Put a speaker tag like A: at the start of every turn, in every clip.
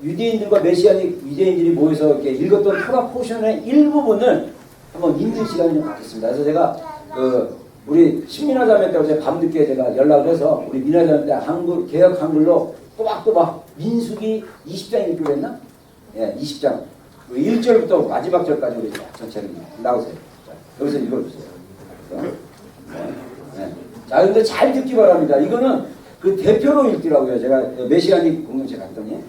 A: 유대인들과 메시아닉 유대인들이 모여서 이렇게 읽었던 토라 포션의 일부분을 한번 읽는 시간을 좀 갖겠습니다. 그래서 제가 우리 신민화자매 때 어제 밤늦게 제가 연락을 해서 우리 민화자매 때 한글 개혁 한글로 또박또박 민수기 20장 읽기로 했나? 예, 20장 1절부터 마지막 절까지 우리 전체를 나오세요. 자, 여기서 읽어주세요. 네. 자, 근데 잘 듣기 바랍니다. 이거는 그 대표로 읽더라고요. 제가 메시아닉 공동체 갔더니.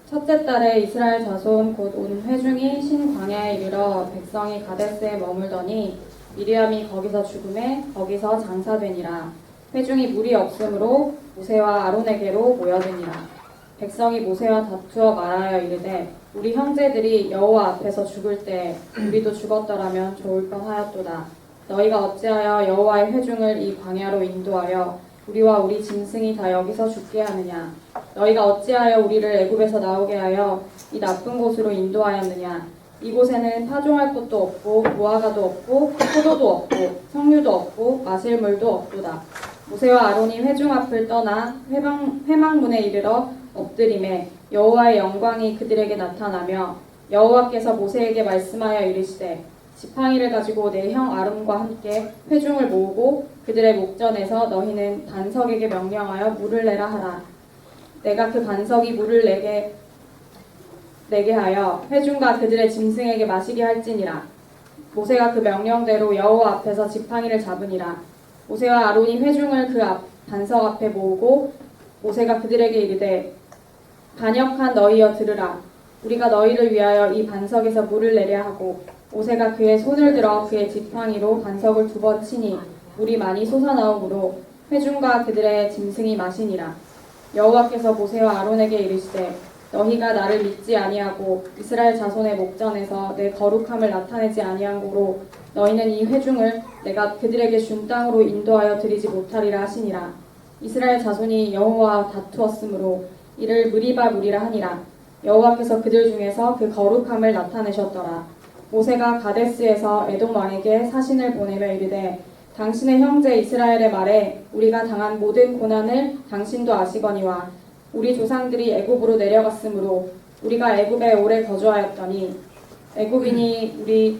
B: 첫째 달에 이스라엘 자손 곧 온 회중이 신 광야에 이르러 백성이 가데스에 머물더니 미리암이 거기서 죽음에 거기서 장사되니라. 회중이 물이 없으므로 모세와 아론에게로 모여드니라. 백성이 모세와 다투어 말하여 이르되 우리 형제들이 여호와 앞에서 죽을 때 우리도 죽었더라면 좋을 뻔하였도다. 너희가 어찌하여 여호와의 회중을 이 광야로 인도하여 우리와 우리 짐승이 다 여기서 죽게 하느냐. 너희가 어찌하여 우리를 애굽에서 나오게 하여 이 나쁜 곳으로 인도하였느냐. 이곳에는 파종할 곳도 없고 무화과도 없고 포도도 없고 석류도 없고 마실 물도 없도다. 모세와 아론이 회중 앞을 떠나 회막문에 이르러 엎드림에 여호와의 영광이 그들에게 나타나며 여호와께서 모세에게 말씀하여 이르시되 지팡이를 가지고 내 형 아론과 함께 회중을 모으고 그들의 목전에서 너희는 반석에게 명령하여 물을 내라 하라. 내가 그 반석이 물을 내게 하여 회중과 그들의 짐승에게 마시게 할지니라. 모세가 그 명령대로 여호와 앞에서 지팡이를 잡으니라. 모세와 아론이 회중을 그 반석 앞에 모으고 모세가 그들에게 이르되 반역한 너희여 들으라. 우리가 너희를 위하여 이 반석에서 물을 내려 하고 모세가 그의 손을 들어 그의 지팡이로 반석을 2번 치니 물이 많이 솟아나오므로 회중과 그들의 짐승이 마시니라. 여호와께서 모세와 아론에게 이르시되 너희가 나를 믿지 아니하고 이스라엘 자손의 목전에서 내 거룩함을 나타내지 아니하므로 너희는 이 회중을 내가 그들에게 준 땅으로 인도하여 드리지 못하리라 하시니라. 이스라엘 자손이 여호와와 다투었으므로 이를 무리라 하니라. 여호와께서 그들 중에서 그 거룩함을 나타내셨더라. 모세가 가데스에서 에돔 왕에게 사신을 보내며 이르되 당신의 형제 이스라엘의 말에 우리가 당한 모든 고난을 당신도 아시거니와 우리 조상들이 애굽으로 내려갔으므로 우리가 애굽에 오래 거주하였더니 애굽인이 우리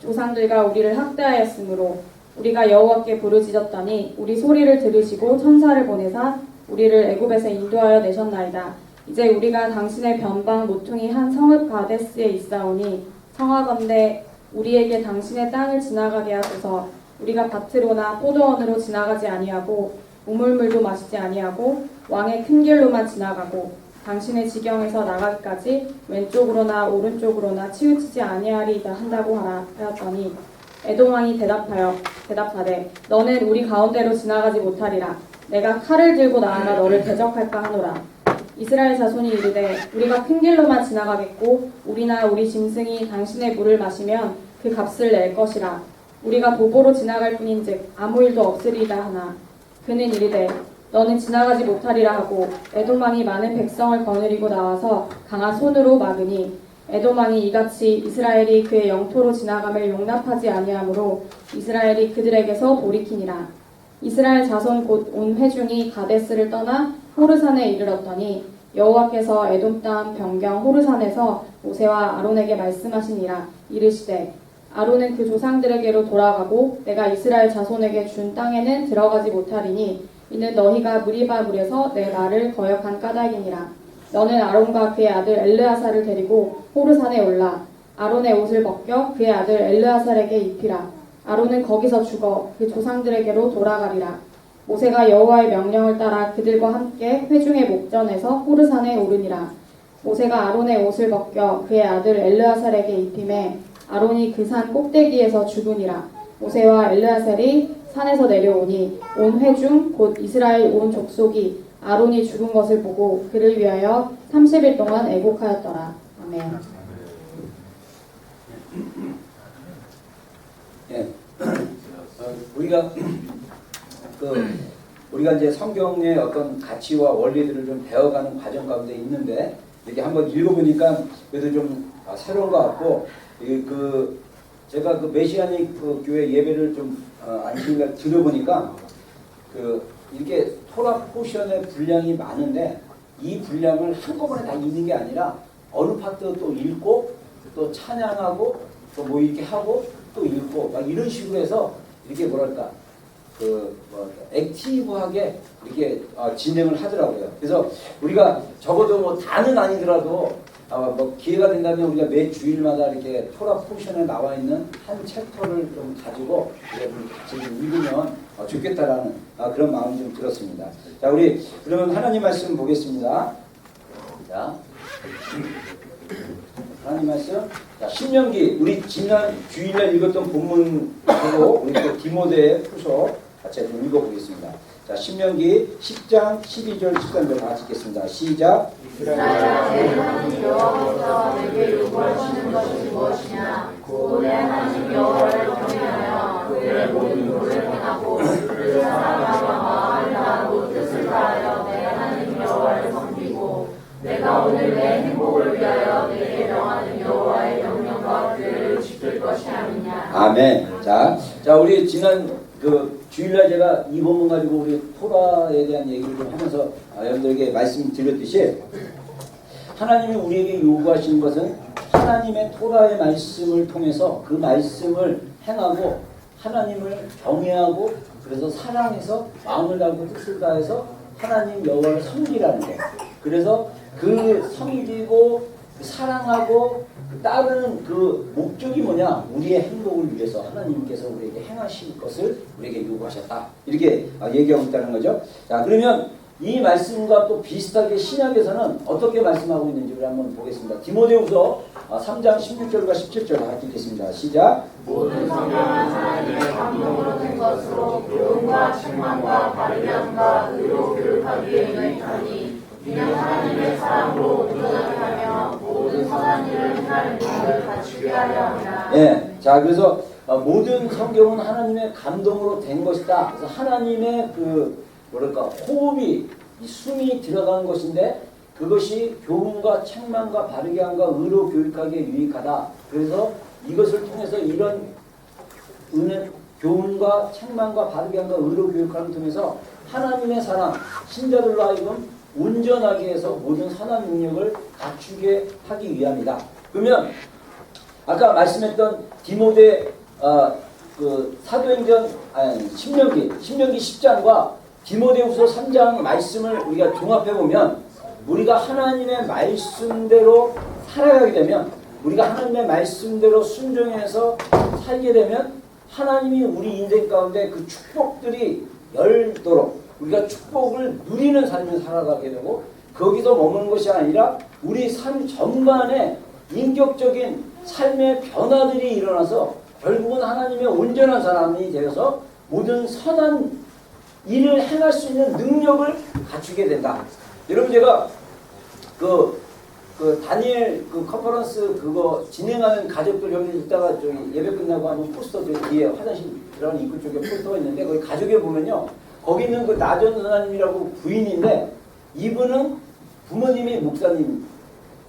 B: 조상들과 우리를 학대하였으므로 우리가 여호와께 부르짖었더니 우리 소리를 들으시고 천사를 보내사 우리를 애굽에서 인도하여 내셨나이다. 이제 우리가 당신의 변방 모퉁이 한 성읍 가데스에 있사오니 청하건대 우리에게 당신의 땅을 지나가게 하소서. 우리가 밭으로나 포도원으로 지나가지 아니하고 우물물도 마시지 아니하고 왕의 큰 길로만 지나가고 당신의 지경에서 나가기까지 왼쪽으로나 오른쪽으로나 치우치지 아니하리이다 한다고 하였더니 에돔 왕이 대답하되 너는 우리 가운데로 지나가지 못하리라. 내가 칼을 들고 나아가 너를 대적할까 하노라. 이스라엘 자손이 이르되 우리가 큰 길로만 지나가겠고 우리나 우리 짐승이 당신의 물을 마시면 그 값을 낼 것이라. 우리가 도보로 지나갈 뿐인즉 아무 일도 없으리이다 하나 그는 이르되 너는 지나가지 못하리라 하고 에돔 왕이 많은 백성을 거느리고 나와서 강한 손으로 막으니 에돔 왕이 이같이 이스라엘이 그의 영토로 지나감을 용납하지 아니하므로 이스라엘이 그들에게서 돌이키니라. 이스라엘 자손 곧 온 회중이 가데스를 떠나 호르산에 이르렀더니 여호와께서 에돔 땅 변경 호르산에서 모세와 아론에게 말씀하시니라. 이르시되 아론은 그 조상들에게로 돌아가고 내가 이스라엘 자손에게 준 땅에는 들어가지 못하리니 이는 너희가 무리에서 내 말을 거역한 까닭이니라. 너는 아론과 그의 아들 엘르아사를 데리고 호르산에 올라 아론의 옷을 벗겨 그의 아들 엘르아살에게 입히라. 아론은 거기서 죽어 그 조상들에게로 돌아가리라. 모세가 여호와의 명령을 따라 그들과 함께 회중의 목전에서 호르산에 오르니라. 모세가 아론의 옷을 벗겨 그의 아들 엘르아살에게 입힘에 아론이 그 산 꼭대기에서 죽으니라. 모세와 엘르아살이 산에서 내려오니 온 회중 곧 이스라엘 온 족속이 아론이 죽은 것을 보고 그를 위하여 30일 동안 애곡하였더라. 아멘.
A: 예. 우리가 이제 성경의 어떤 가치와 원리들을 좀 배워가는 과정 가운데 있는데 이렇게 한번 읽어보니까 그래도 좀 새로운 것 같고 제가 그 메시아닉 그 교회 예배를 좀 안식일날 들어보니까 이렇게 토라 포션의 분량이 많은데 이 분량을 한꺼번에 다 읽는 게 아니라 어느 파트 또 읽고 또 찬양하고 또 뭐 이렇게 하고 또 읽고 막 이런 식으로 해서 이렇게 뭐랄까 액티브하게 이렇게 진행을 하더라고요. 그래서 우리가 적어도 뭐 다는 아니더라도 뭐 기회가 된다면 우리가 매 주일마다 이렇게 토라 포션에 나와 있는 한 챕터를 좀 가지고 같이 읽으면 좋겠다라는 그런 마음이 좀 들었습니다. 자, 우리 그러면 하나님 말씀 보겠습니다. 자, 하나님 말씀. 자, 신명기 우리 지난 주일날 읽었던 본문으로 우리 또 디모데 후서 같이 좀 읽어보겠습니다. 자, 신명기 10장 12절 13절 다 읽겠습니다. 시작.
C: 이스라엘아, 내 하나님 여호와께서 내게 요구하시는 것이 무엇이냐? 곧 내 하나님 여호와를 경외하여 그의 모든 도를 행하고 그를 사랑하여 마음을 다하고 뜻을 다하여 내 하나님 여호와를 섬기고 내가 오늘 내 행복을 위하여 내게 명하는 여호와의 명령과 규례를 지킬 것이 아니냐.
A: 아멘. 자, 우리 지난 주일날 제가 이 본문 가지고 우리 토라에 대한 얘기를 좀 하면서 여러분들에게 말씀드렸듯이 하나님이 우리에게 요구하시는 것은 하나님의 토라의 말씀을 통해서 그 말씀을 행하고 하나님을 경외하고 그래서 사랑해서 마음을 다하고 뜻을 다해서 하나님 여호와를 섬기라는 거. 그래서 그 섬기고 사랑하고 따르는 그 목적이 뭐냐? 우리의 행복을 위해서 하나님께서 우리에게 행하실 것을 우리에게 요구하셨다. 이렇게 얘기하고 있다는 거죠. 자, 그러면 이 말씀과 또 비슷하게 신약에서는 어떻게 말씀하고 있는지 우리 한번 보겠습니다. 디모데후서 3장 16절과 17절 다 읽겠습니다. 시작.
C: 모든 성경은 하나님의 감동으로 된 것으로 교훈과 책망과 바르게 함과 의로 교육하기에 유익하니 이는 하나님의 사랑으로 온전하게 하며 모든 선한 일을 행하는 것을 갖추게 하려 합니다.
A: 예, 자, 그래서 모든 성경은 하나님의 감동으로 된 것이다. 그래서 하나님의 호흡이 숨이 들어가는 것인데 그것이 교훈과 책망과 바르게 함과 의로 교육하기에 유익하다. 그래서 이것을 통해서 이런 은혜, 교훈과 책망과 바르게 함과 의로 교육함을 통해서 하나님의 사랑, 신자들로 하여금 온전하게 해서 모든 선한 능력을 갖추게 하기 위함이다. 그러면 아까 말씀했던 디모데 사도행전 신명기 10장과 디모데후서 3장 말씀을 우리가 종합해 보면 우리가 하나님의 말씀대로 살아가게 되면 우리가 하나님의 말씀대로 순종해서 살게 되면 하나님이 우리 인생 가운데 그 축복들이 열도록 우리가 축복을 누리는 삶을 살아가게 되고 거기서 머무는 것이 아니라 우리 삶 전반에 인격적인 삶의 변화들이 일어나서 결국은 하나님의 온전한 사람이 되어서 모든 선한 일을 행할 수 있는 능력을 갖추게 된다. 여러분 제가 다니엘 컨퍼런스 그거 진행하는 가족들 여기 있다가 저기 예배 끝나고 하는 포스터 뒤에 화장실 들어가는 입구 쪽에 포스터가 있는데 거기 가족에 보면요. 거기 있는 그 나전 선생님이라고 부인인데 이분은 부모님이 목사님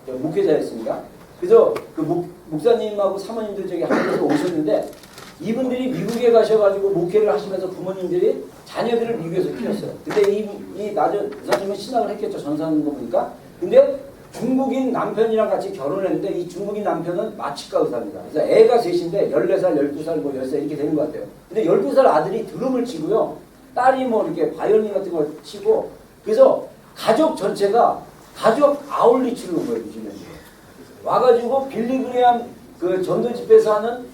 A: 목회자였습니다. 그래서 그 목사님하고 사모님들 저기 한국에서 오셨는데 이분들이 미국에 가셔가지고 목회를 하시면서 부모님들이 자녀들을 미국에서 키웠어요. 근데 이 나전 선생님은 신학을 했겠죠. 전사하는 거 보니까. 근데 중국인 남편이랑 같이 결혼했는데 이 중국인 남편은 마취과 의사입니다. 그래서 애가 셋인데 14살, 12살, 뭐 10살 이렇게 되는 것 같아요. 근데 12살 아들이 드럼을 치고요. 딸이 뭐 이렇게 바이올린 같은 걸 치고 그래서 가족 전체가 가족 아울리치를 온 거예요. 요즘에. 와가지고 빌리 그레함 그 전도 집회에서 하는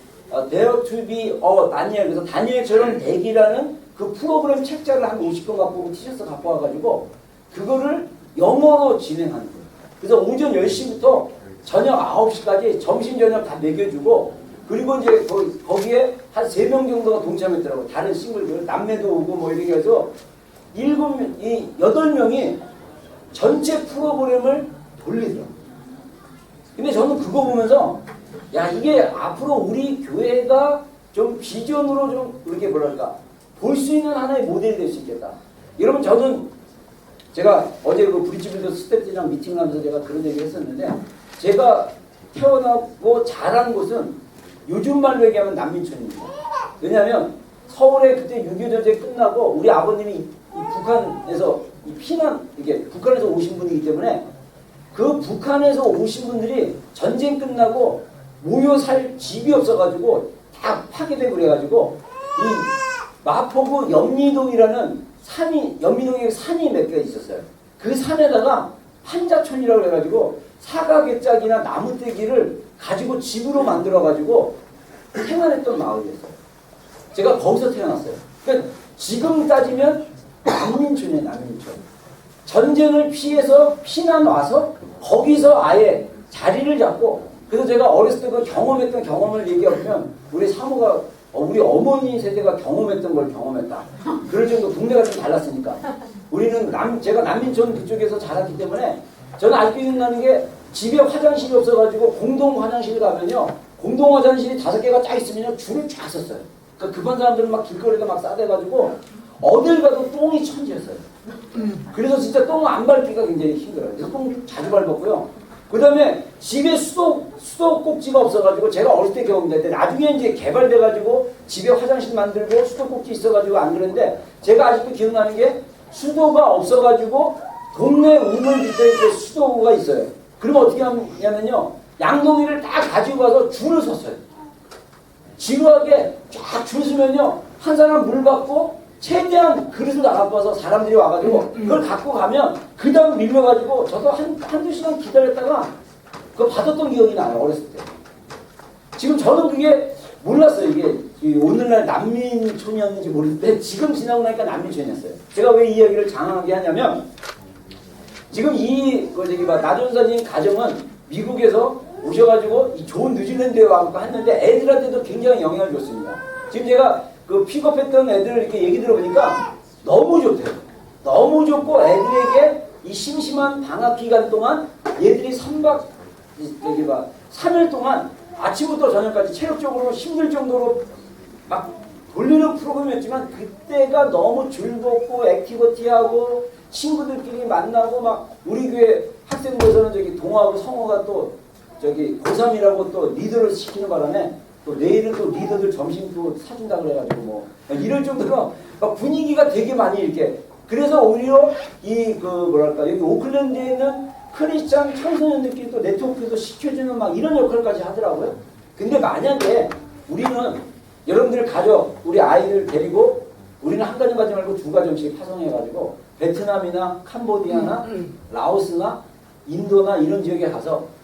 A: Dare to be 다니엘 그래서 다니엘처럼 되기라는 그 프로그램 책자를 한 50권 갖고 오고 티셔츠 갖고 와가지고 그거를 영어로 진행하는 거예요. 그래서 오전 10시부터 저녁 9시까지 점심 저녁 다 먹여주고 그리고 이제 거기에 한 3명 정도가 동참했더라고요. 다른 싱글들 남매도 오고 뭐 이렇게 해서 8명이 전체 프로그램을 돌리더라고요. 근데 저는 그거 보면서 야 이게 앞으로 우리 교회가 좀 비전으로 좀 이렇게 뭐랄까 볼 수 있는 하나의 모델이 될 수 있겠다. 여러분 저는 제가 어제 그 브릿지빌더 스태프들이랑 미팅을 하면서 제가 그런 얘기를 했었는데 제가 태어나고 자란 곳은 요즘 말로 얘기하면 난민촌입니다. 왜냐하면 서울에 그때 6.25 전쟁 끝나고 우리 아버님이 이 북한에서 이 피난 이게 북한에서 오신 분이기 때문에 그 북한에서 오신 분들이 전쟁 끝나고 모여 살 집이 없어가지고 다 파괴되고 그래가지고 이 마포구 연미동이라는 산이 연미동에 산이 몇 개 있었어요. 그 산에다가 판자촌이라고 해가지고 사과개짝이나 나무떼기를 가지고 집으로 만들어가지고 생활했던 마을이었어요. 제가 거기서 태어났어요. 그러니까 지금 따지면 난민촌이에요, 난민촌. 전쟁을 피해서 피난 와서 거기서 아예 자리를 잡고 그래서 제가 어렸을 때 그 경험했던 경험을 얘기하면 우리 사모가 우리 어머니 세대가 경험했던 걸 경험했다. 그럴 정도 동네가 좀 달랐으니까. 우리는 제가 난민촌 그쪽에서 자랐기 때문에 저는 아직도 기억나는 게 집에 화장실이 없어가지고 공동 화장실 가면요. 공동 화장실이 5개가 쫙 있으면요. 줄을 쫙 섰어요. 그러니까 급한 사람들은 막 길거리에다 막 싸대가지고 어딜 가도 똥이 천지였어요. 그래서 진짜 똥 안 밟기가 굉장히 힘들어요. 그래서 똥 자주 밟았고요. 그 다음에 집에 수도꼭지가 없어가지고 제가 어릴 때 경험했는데 나중에 이제 개발돼가지고 집에 화장실 만들고 수도꼭지 있어가지고 안 그랬는데 제가 아직도 기억나는 게 수도가 없어가지고 동네 우물 밑에 이렇게 수도가 있어요. 그러면 어떻게 하냐면요. 양동이를 다 가지고 가서 줄을 섰어요. 지루하게 쫙 줄 서면요. 한 사람 물 받고 최대한 그릇을 다 갖고 와서 사람들이 와가지고 그걸 갖고 가면 그 다음 밀려가지고 저도 한두 시간 기다렸다가 그거 받았던 기억이 나요. 어렸을 때. 지금 저는 그게 몰랐어요. 이게 오늘날 난민촌이었는지 모르는데 지금 지나고 나니까 난민촌이었어요. 제가 왜 이 이야기를 장황하게 하냐면 지금 나전사님 가정은 미국에서 오셔가지고 이 좋은 뉴질랜드에 와서 했는데 애들한테도 굉장히 영향을 줬습니다. 지금 제가 그 픽업했던 애들 이렇게 얘기 들어보니까 너무 좋대요. 너무 좋고 애들에게 이 심심한 방학 기간 동안 얘들이 3일 동안 아침부터 저녁까지 체력적으로 힘들 정도로 막 돌리는 프로그램이었지만 그때가 너무 즐겁고 액티비티하고 친구들끼리 만나고 막 우리 교회 학생부에서는 저기 동화하고 성어가 또 저기 고3이라고 또 리더를 시키는 바람에 또 내일은 또 리더들 점심 또 사준다 그래가지고 뭐 이럴 정도로 막 분위기가 되게 많이 이렇게 그래서 오히려 여기 오클랜드에 있는 크리스찬 청소년들끼리 또 네트워크도 시켜주는 막 이런 역할까지 하더라고요. 근데 만약에 우리는 여러분들 가족 우리 아이들 데리고 우리는 한 가정 가지 말고 2가정씩 파송해가지고 베트남이나 캄보디아나 라오스나 인도나 이런 지역에 가서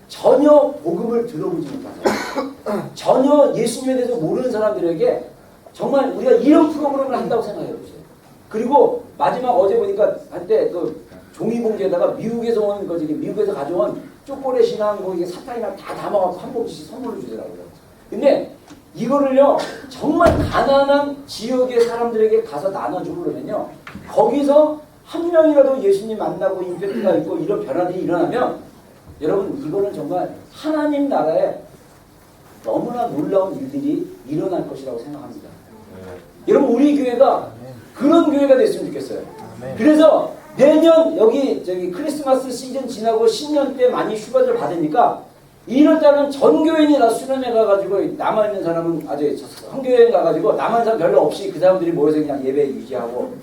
A: 전혀 복음을 들어보지 못하세요. 전혀 예수님에 대해서 모르는 사람들에게 정말 우리가 이런 프로그램을 한다고 생각해 보세요. 그리고 마지막 어제 보니까 한때 그 종이봉지에다가 미국에서 온 거지 미국에서 가져온 초콜릿이나 뭐 이게 사탕이나 다 담아갖고 한 봉지씩 선물로 주더라고요. 근데 이거를요 정말 가난한 지역의 사람들에게 가서 나눠주고 그러면요 거기서 한 명이라도 예수님 만나고 임팩트가 있고 이런 변화들이 일어나면 여러분 이거는 정말 하나님 나라에 너무나 놀라운 일들이 일어날 것이라고 생각합니다. 여러분 우리 교회가 그런 교회가 됐으면 좋겠어요. 그래서 내년 여기 크리스마스 시즌 지나고 신년 때 많이 휴가를 받으니까 1월달은 전 교인이 다 수련회 가가지고 남아있는 사람은 아직 성교여행 가가지고 남은 사람 별로 없이 그 사람들이 모여서 그냥 예배 유지하고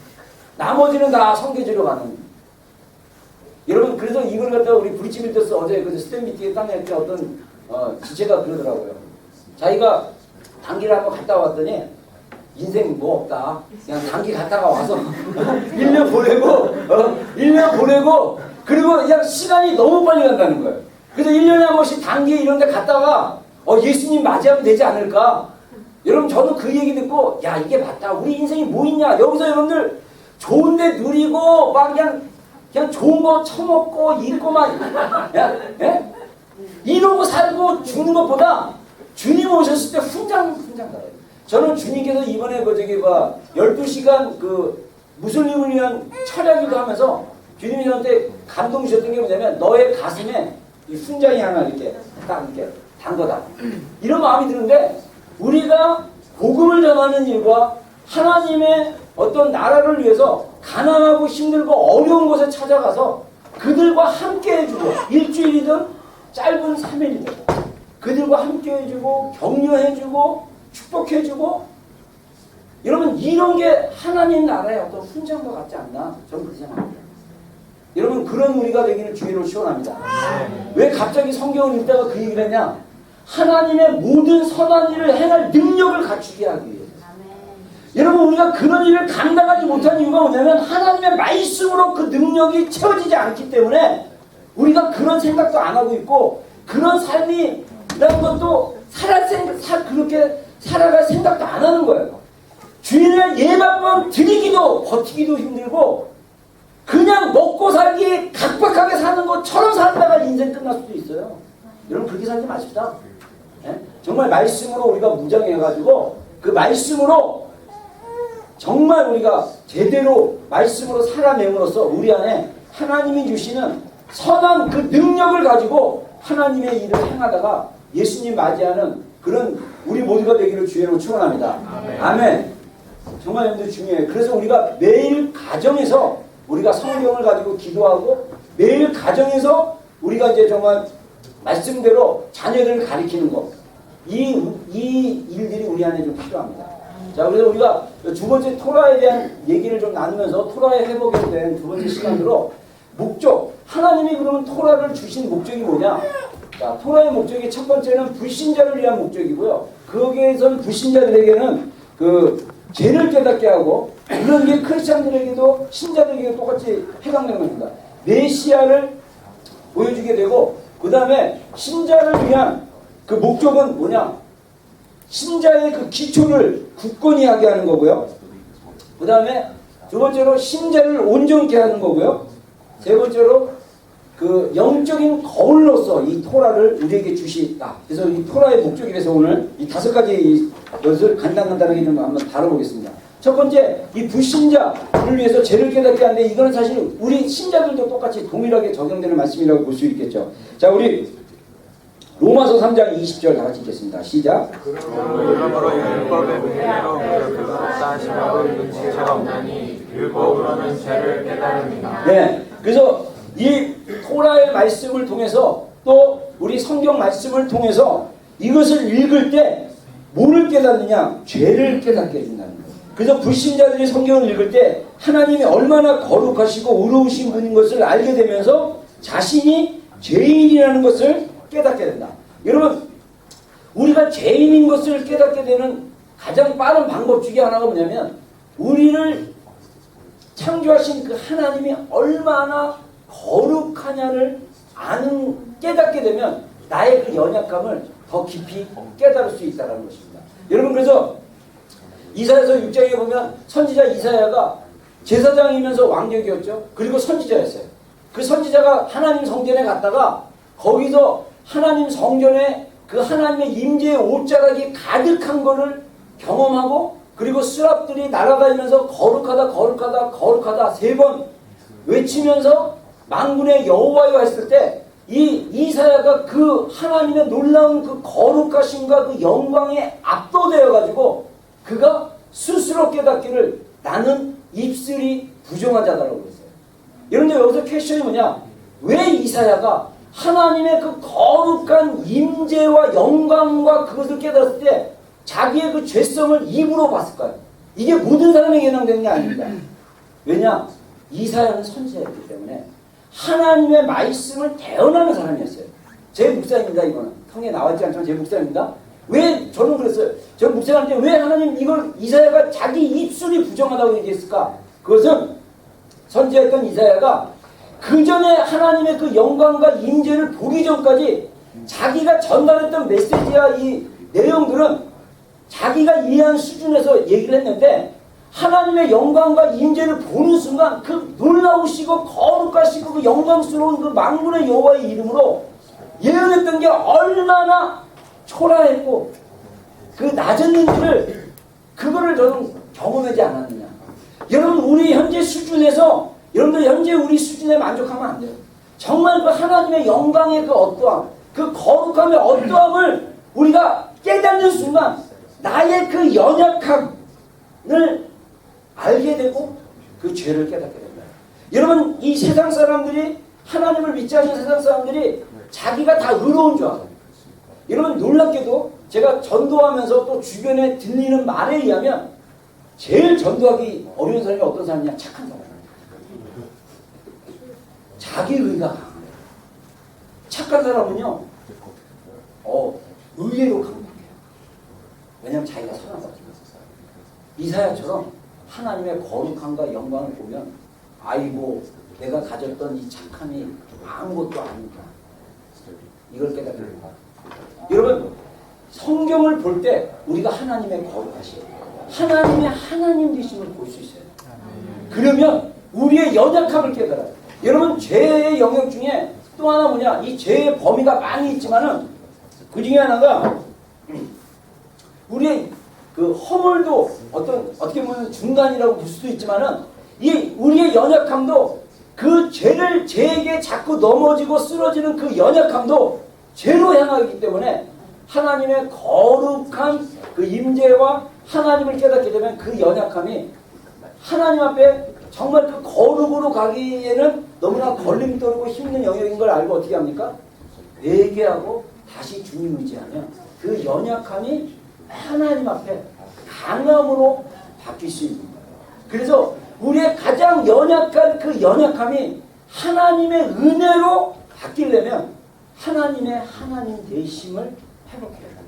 A: 나머지는 다 성교지로 가는. 여러분 그래서 이걸 갖다가 우리 브리치 빌더스 어제 그 스탠 미팅에 딱 낼 때 어떤 지체가 그러더라고요. 자기가 단기를 한번 갔다 왔더니 인생 뭐 없다. 그냥 단기 갔다가 와서 1년 보내고 그리고 그냥 시간이 너무 빨리 간다는 거예요. 그래서 1년에 한 번씩 단기 이런 데 갔다가 예수님 맞이하면 되지 않을까. 여러분 저는 그 얘기 듣고 야 이게 맞다. 우리 인생이 뭐 있냐. 여기서 여러분들 좋은 데 누리고 막 그냥 좋은 거 처먹고 입고만 이러고 살고 죽는 것보다 주님 오셨을 때 훈장 가요. 저는 주님께서 이번에 12시간 무슬림을 위한 철야기도 하면서 주님이 저한테 감동 주셨던 게 뭐냐면 너의 가슴에 이 훈장이 하나 이렇게 딱 이렇게 단 거다. 이런 마음이 드는데 우리가 복음을 전하는 일과 하나님의 어떤 나라를 위해서 가난하고 힘들고 어려운 곳에 찾아가서 그들과 함께 해주고 일주일이든 짧은 3일이든 그들과 함께 해주고 격려해주고 축복해주고 여러분 이런 게 하나님 나라의 어떤 훈장과 같지 않나? 저는 그렇게 생각합니다. 여러분 그런 우리가 되기를 주의로 축원합니다. 왜 갑자기 성경을 읽다가 그 얘기를 했냐? 하나님의 모든 선한 일을 행할 능력을 갖추게 하기 위해서. 여러분 우리가 그런 일을 감당하지 못한 이유가 뭐냐면 하나님의 말씀으로 그 능력이 채워지지 않기 때문에 우리가 그런 생각도 안 하고 있고 그런 삶이라는 것도 그렇게 살아갈 생각도 안 하는 거예요. 주인을 예배번 드리기도 버티기도 힘들고 그냥 먹고 살기 각박하게 사는 것처럼 살다가 인생 끝날 수도 있어요. 여러분 그렇게 살지 마십시다. 네? 정말 말씀으로 우리가 무장해가지고 그 말씀으로 정말 우리가 제대로 말씀으로 살아내므로써 우리 안에 하나님이 주시는 선한 그 능력을 가지고 하나님의 일을 행하다가 예수님 맞이하는 그런 우리 모두가 되기를 주의로 축원합니다. 아멘. 정말 여러분들 중요해요. 그래서 우리가 매일 가정에서 우리가 성경을 가지고 기도하고 매일 가정에서 우리가 이제 정말 말씀대로 자녀들을 가리키는 것. 이 일들이 우리 안에 좀 필요합니다. 자, 그래서 우리가 두 번째 토라에 대한 얘기를 좀 나누면서 토라의 회복에 대한 두 번째 시간으로 목적. 하나님이 그러면 토라를 주신 목적이 뭐냐? 자, 토라의 목적이 첫 번째는 불신자를 위한 목적이고요. 거기에선 불신자들에게는 그 죄를 깨닫게 하고 그런 게 크리스찬들에게도 신자들에게도 똑같이 해당되는 겁니다. 메시아를 보여주게 되고 그 다음에 신자를 위한 그 목적은 뭐냐? 신자의 그 기초를 굳건히 하게 하는 거고요. 그 다음에 두 번째로 신자를 온전케 하는 거고요. 세 번째로 그 영적인 거울로서 이 토라를 우리에게 주시다. 그래서 이 토라의 목적에 대해서 오늘 이 다섯 가지 것을 간단하게 좀 한번 다뤄보겠습니다. 첫 번째, 이 불신자를 위해서 죄를 깨닫게 하는데 이거는 사실 우리 신자들도 똑같이 동일하게 적용되는 말씀이라고 볼 수 있겠죠. 자, 우리 로마서 3장 20절 다 같이 읽겠습니다. 시작.
D: 그러므로 율법의 ምህ대로 그없다 하시면 눈치가 없나니 율법으로는 죄를 깨달으니라.
A: 네, 그래서 이 토라의 말씀을 통해서 또 우리 성경 말씀을 통해서 이것을 읽을 때 뭐를 깨닫느냐? 죄를 깨닫게 해준다는 거예요. 그래서 불신자들이 성경을 읽을 때 하나님이 얼마나 거룩하시고 의로우신 분인 것을 알게 되면서 자신이 죄인이라는 것을 깨닫게 된다. 여러분, 우리가 죄인인 것을 깨닫게 되는 가장 빠른 방법 중에 하나가 뭐냐면 우리를 창조하신 그 하나님이 얼마나 거룩하냐를 깨닫게 되면 나의 그 연약감을 더 깊이 깨달을 수 있다는 것입니다. 여러분, 그래서 이사야서 6장에 보면 선지자 이사야가 제사장이면서 왕족이었죠. 그리고 선지자였어요. 그 선지자가 하나님 성전에 갔다가 거기서 하나님 성전에 그 하나님의 임재의 옷자락이 가득한 것을 경험하고 그리고 수랍들이 날아다니면서 거룩하다 3번 외치면서 만군의 여호와여 했을 때 이 이사야가 그 하나님의 놀라운 그 거룩하심과 그 영광에 압도되어 가지고 그가 스스로 깨닫기를 나는 입술이 부정한 자다라고 그랬어요. 여러분들 여기서 퀘스천이 뭐냐? 왜 이사야가 하나님의 그 거룩한 임재와 영광과 그것을 깨달았을 때 자기의 그 죄성을 입으로 봤을까요? 이게 모든 사람에게 해당되는 게 아닙니다. 왜냐? 이사야는 선지자였기 때문에 하나님의 말씀을 대언하는 사람이었어요. 제 목사입니다. 이거는 통에 나와있지 않지만 제 목사입니다. 왜 저는 그랬어요? 저 목사한테 왜 하나님 이걸 이사야가 자기 입술이 부정하다고 얘기했을까? 그것은 선지자였던 이사야가 그 전에 하나님의 그 영광과 임재를 보기 전까지 자기가 전달했던 메시지와 이 내용들은 자기가 이해한 수준에서 얘기를 했는데 하나님의 영광과 임재를 보는 순간 그 놀라우시고 거룩하시고 그 영광스러운 그 만군의 여호와의 이름으로 예언했던 게 얼마나 초라했고 그 낮았는지를 그거를 저는 경험하지 않았느냐. 여러분, 우리 현재 수준에서 여러분들 현재 우리 수준에 만족하면 안 돼요. 정말 그 하나님의 영광의 그 어떠함, 그 거룩함의 어떠함을 우리가 깨닫는 순간 나의 그 연약함을 알게 되고 그 죄를 깨닫게 된다. 여러분, 이 세상 사람들이 하나님을 믿지 않는 세상 사람들이 자기가 다 의로운 줄 알아요. 여러분, 놀랍게도 제가 전도하면서 또 주변에 들리는 말에 의하면 제일 전도하기 어려운 사람이 어떤 사람이냐? 착한 사람. 자기 의가 강해요. 착한 사람은요, 의외로 강력해요. 왜냐하면 자기가 선하거든요. 이사야처럼 하나님의 거룩함과 영광을 보면, 아이고, 내가 가졌던 이 착함이 아무것도 아니다. 이걸 깨닫게 됩니다. 여러분, 성경을 볼 때 우리가 하나님의 거룩하심, 하나님의 하나님 되심을 볼 수 있어요. 그러면 우리의 연약함을 깨달아요. 여러분, 죄의 영역 중에 또 하나 뭐냐? 이 죄의 범위가 많이 있지만은 그 중에 하나가 우리의 그 허물도 어떻게 보면 중간이라고 볼 수도 있지만은 이 우리의 연약함도 그 죄에게 자꾸 넘어지고 쓰러지는 그 연약함도 죄로 향하기 때문에 하나님의 거룩한 그 임재와 하나님을 깨닫게 되면 그 연약함이 하나님 앞에 정말 그 거룩으로 가기에는 너무나 걸림돌이고 힘든 영역인 걸 알고 어떻게 합니까? 회개하고 다시 주님 의지하면 그 연약함이 하나님 앞에 강함으로 바뀔 수 있는 거예요. 그래서 우리의 가장 연약한 그 연약함이 하나님의 은혜로 바뀌려면 하나님의 하나님 되심을 회복해야 돼요.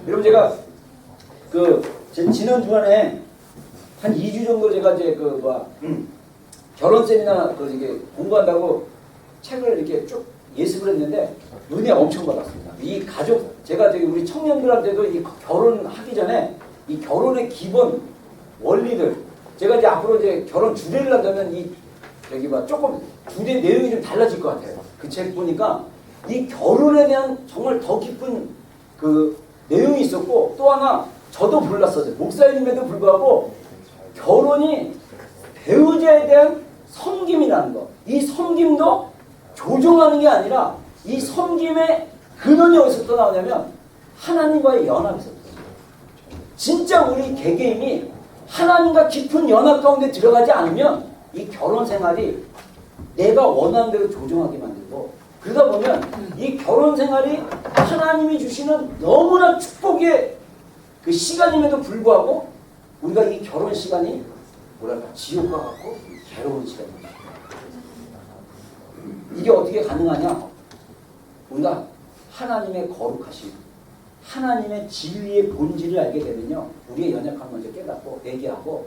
A: 여러분, 제가 지난 주간에 한 2주 정도 제가 이제 결혼 세미나 이게 공부한다고 책을 이렇게 쭉 예습을 했는데 은혜 엄청 받았습니다. 이 가족, 제가 우리 청년들한테도 이 결혼하기 전에 이 결혼의 기본 원리들, 제가 이제 앞으로 이제 결혼 주례를 한다면 조금 주례 내용이 좀 달라질 것 같아요. 그 책 보니까 이 결혼에 대한 정말 더 깊은 그 내용이 있었고, 또 하나 저도 몰랐어요. 목사님에도 불구하고 결혼이 배우자에 대한 섬김이라는 거. 이 섬김도 조종하는 게 아니라 이 섬김의 근원이 어디서부터 나오냐면 하나님과의 연합에서부터. 진짜 우리 개개인이 하나님과 깊은 연합 가운데 들어가지 않으면 이 결혼 생활이 내가 원하는 대로 조종하게 만들고, 그러다 보면 이 결혼 생활이 하나님이 주시는 너무나 축복의 그 시간임에도 불구하고 우리가 이 결혼 시간이 지옥과 같고 괴로운 시간입니다. 이게 어떻게 가능하냐? 우리가 하나님의 거룩하심, 하나님의 진리의 본질을 알게 되면요, 우리의 연약함 먼저 깨닫고 회개하고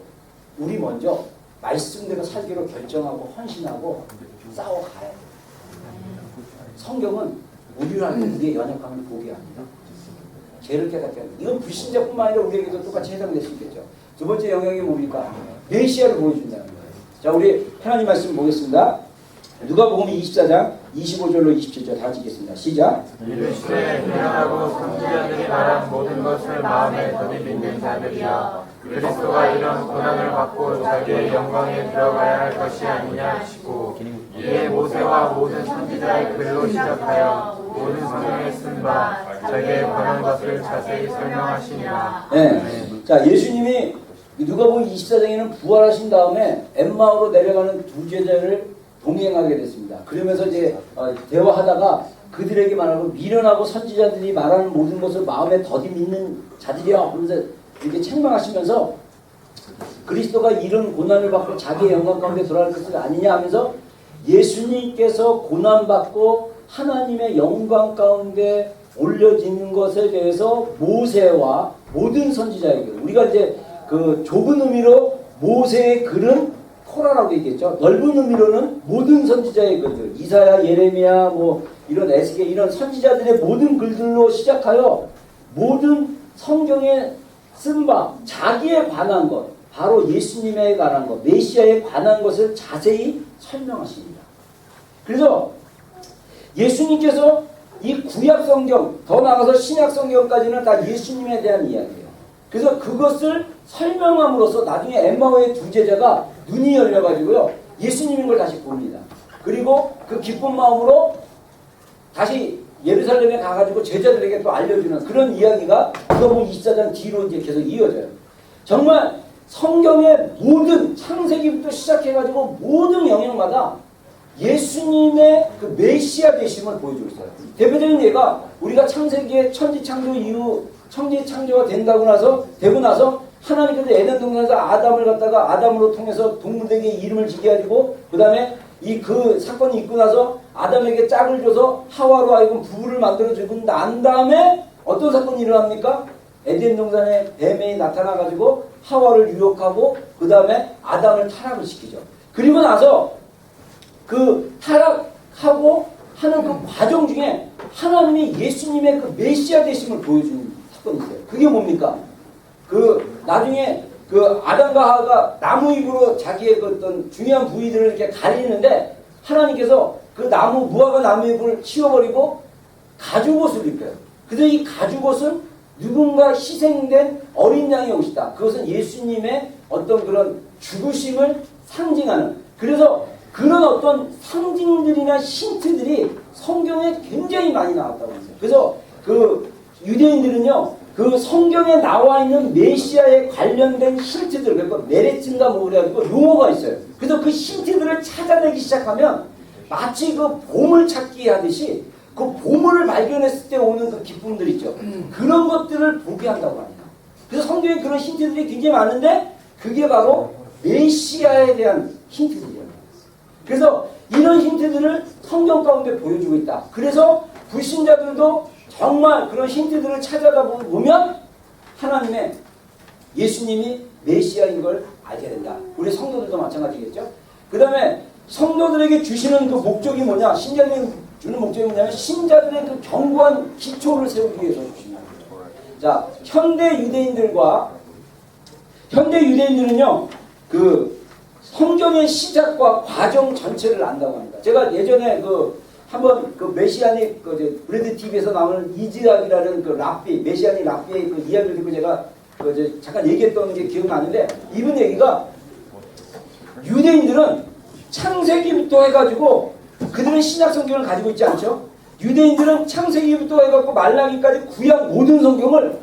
A: 우리 먼저 말씀대로 살기로 결정하고 헌신하고 싸워가야 돼요. 성경은 우리를 알고 우리의 연약함을 보게 합니다. 죄를 깨닫게 합니다. 이건 불신자뿐만 아니라 우리에게도 똑같이 해당될 수 있겠죠. 두 번째 영역이 뭡니까? 메시아를 보여준다는 거예요. 자, 우리 하나님 말씀 보겠습니다. 누가복음 24장 25절로 27절 다 읽겠습니다. 시작.
D: 이르시되 분명하고 선지자들이 말한 모든 것을 마음에 더디 믿는 자들이여, 그리스도가 이런 고난을 받고 자기의 영광에 들어가야 할 것이 아니냐 하시고, 이에 모세와 모든 선지자의 글로 시작하여 모든 성경에 쓴 바 자기에 관한 것을 자세히 설명하시니라.
A: 네. 자, 예수님이 누가복음 24장에는 부활하신 다음에 엠마오로 내려가는 두 제자를 동행하게 됐습니다. 그러면서 이제 대화하다가 그들에게 말하고, 미련하고 선지자들이 말하는 모든 것을 마음에 더디 믿는 자들이야 그러면서 이렇게 책망하시면서 그리스도가 이런 고난을 받고 자기의 영광 가운데 돌아갈 것이 아니냐 하면서 예수님께서 고난받고 하나님의 영광 가운데 올려지는 것에 대해서 모세와 모든 선지자에게, 우리가 이제 그 좁은 의미로 모세의 글은 토라라고 얘기했죠. 넓은 의미로는 모든 선지자의 글들, 이사야, 예레미야, 이런 에스겔, 이런 선지자들의 모든 글들로 시작하여 모든 성경에 쓴 바 자기에 관한 것, 바로 예수님에 관한 것, 메시아에 관한 것을 자세히 설명하십니다. 그래서 예수님께서 이 구약 성경, 더 나아가서 신약 성경까지는 다 예수님에 대한 이야기예요. 그래서 그것을 설명함으로써 나중에 엠마오의 두 제자가 눈이 열려가지고요, 예수님인 걸 다시 봅니다. 그리고 그 기쁜 마음으로 다시 예루살렘에 가가지고 제자들에게 또 알려주는 그런 이야기가 누가복음 24장 뒤로 이제 계속 이어져요. 정말 성경의 모든 창세기부터 시작해가지고 모든 영역마다 예수님의 그 메시아 되심을 보여주고 있어요. 대표적인 예가 우리가 창세기의 천지 창조 이후 천지 창조가 되고 나서 하나님께서 에덴 동산에서 아담을 갖다가 아담으로 통해서 동물에게 이름을 지게 해가지고 그 다음에 그 사건이 있고 나서 아담에게 짝을 줘서 하와로 하여금 부부를 만들어주고 난 다음에 어떤 사건이 일어납니까? 에덴 동산에 뱀이 나타나가지고 하와를 유혹하고 그 다음에 아담을 타락을 시키죠. 그리고 나서 그 타락하고 하는 그 과정 중에 하나님이 예수님의 그 메시아 되심을 보여주는 사건이 있어요. 그게 뭡니까? 그 나중에 그 아담과 하와가 나무 잎으로 자기의 그 어떤 중요한 부위들을 이렇게 가리는데 하나님께서 그 무화과 나무 잎을 치워버리고 가죽옷을 입혀요. 그래서 이 가죽옷은 누군가 희생된 어린 양의 옷이다. 그것은 예수님의 어떤 그런 죽으심을 상징하는. 그래서 그런 어떤 상징들이나 힌트들이 성경에 굉장히 많이 나왔다고 했어요. 그래서 그 유대인들은요, 그 성경에 나와 있는 메시아에 관련된 힌트들, 그러니까 메레츠인가 뭐 그래가지고 용어가 있어요. 그래서 그 힌트들을 찾아내기 시작하면 마치 그 보물찾기 하듯이 그 보물을 발견했을 때 오는 그 기쁨들 있죠. 그런 것들을 보게 한다고 합니다. 그래서 성경에 그런 힌트들이 굉장히 많은데 그게 바로 메시아에 대한 힌트들이에요. 그래서 이런 힌트들을 성경 가운데 보여주고 있다. 그래서 불신자들도 정말 그런 힌트들을 찾아가 보면 하나님의 예수님이 메시아인 걸 알게 된다. 우리 성도들도 마찬가지겠죠. 그 다음에 성도들에게 주시는 그 목적이 뭐냐? 신자들에게 주는 목적이 뭐냐면 신자들의 그 견고한 기초를 세우기 위해서 주신다. 자, 현대 유대인들은요, 그 성경의 시작과 과정 전체를 안다고 합니다. 제가 예전에 한번 메시아닉 브레드 TV에서 나오는 이즈락이라는 그 랍비, 메시아닉 랍비의 그 이야기를 듣고 제가 잠깐 얘기했던 게 기억나는데, 이분 얘기가 유대인들은 창세기부터 해가지고 그들은 신약 성경을 가지고 있지 않죠? 유대인들은 창세기부터 해갖고 말라기까지 구약 모든 성경을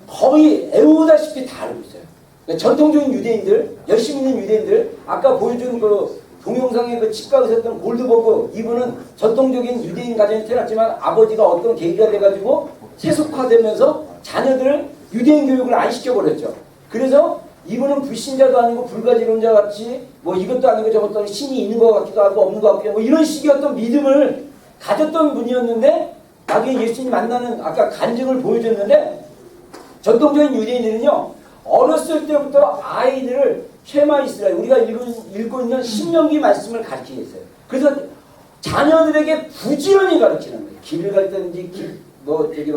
A: 거의 애우다시피 다 알고 있어요. 그러니까 전통적인 유대인들, 열심히 있는 유대인들, 아까 보여준 그 동영상에 그 치과 의사였던 골드버그, 이분은 전통적인 유대인 가정에 태어났지만 아버지가 어떤 계기가 돼가지고 세속화되면서 자녀들을 유대인 교육을 안 시켜버렸죠. 그래서 이분은 불신자도 아니고 불가지론자 같이 뭐 이것도 아니고 저것도 아니고 신이 있는 것 같기도 하고 없는 것 같기도 하고 뭐 이런 식의 어떤 믿음을 가졌던 분이었는데, 나중에 예수님 만나는 아까 간증을 보여줬는데, 전통적인 유대인들은요, 어렸을 때부터 아이들을 쉐마 이스라엘, 우리가 읽고 있는 신명기 말씀을 가르치게 했어요. 그래서 자녀들에게 부지런히 가르치는 거예요. 길을 갈 때든지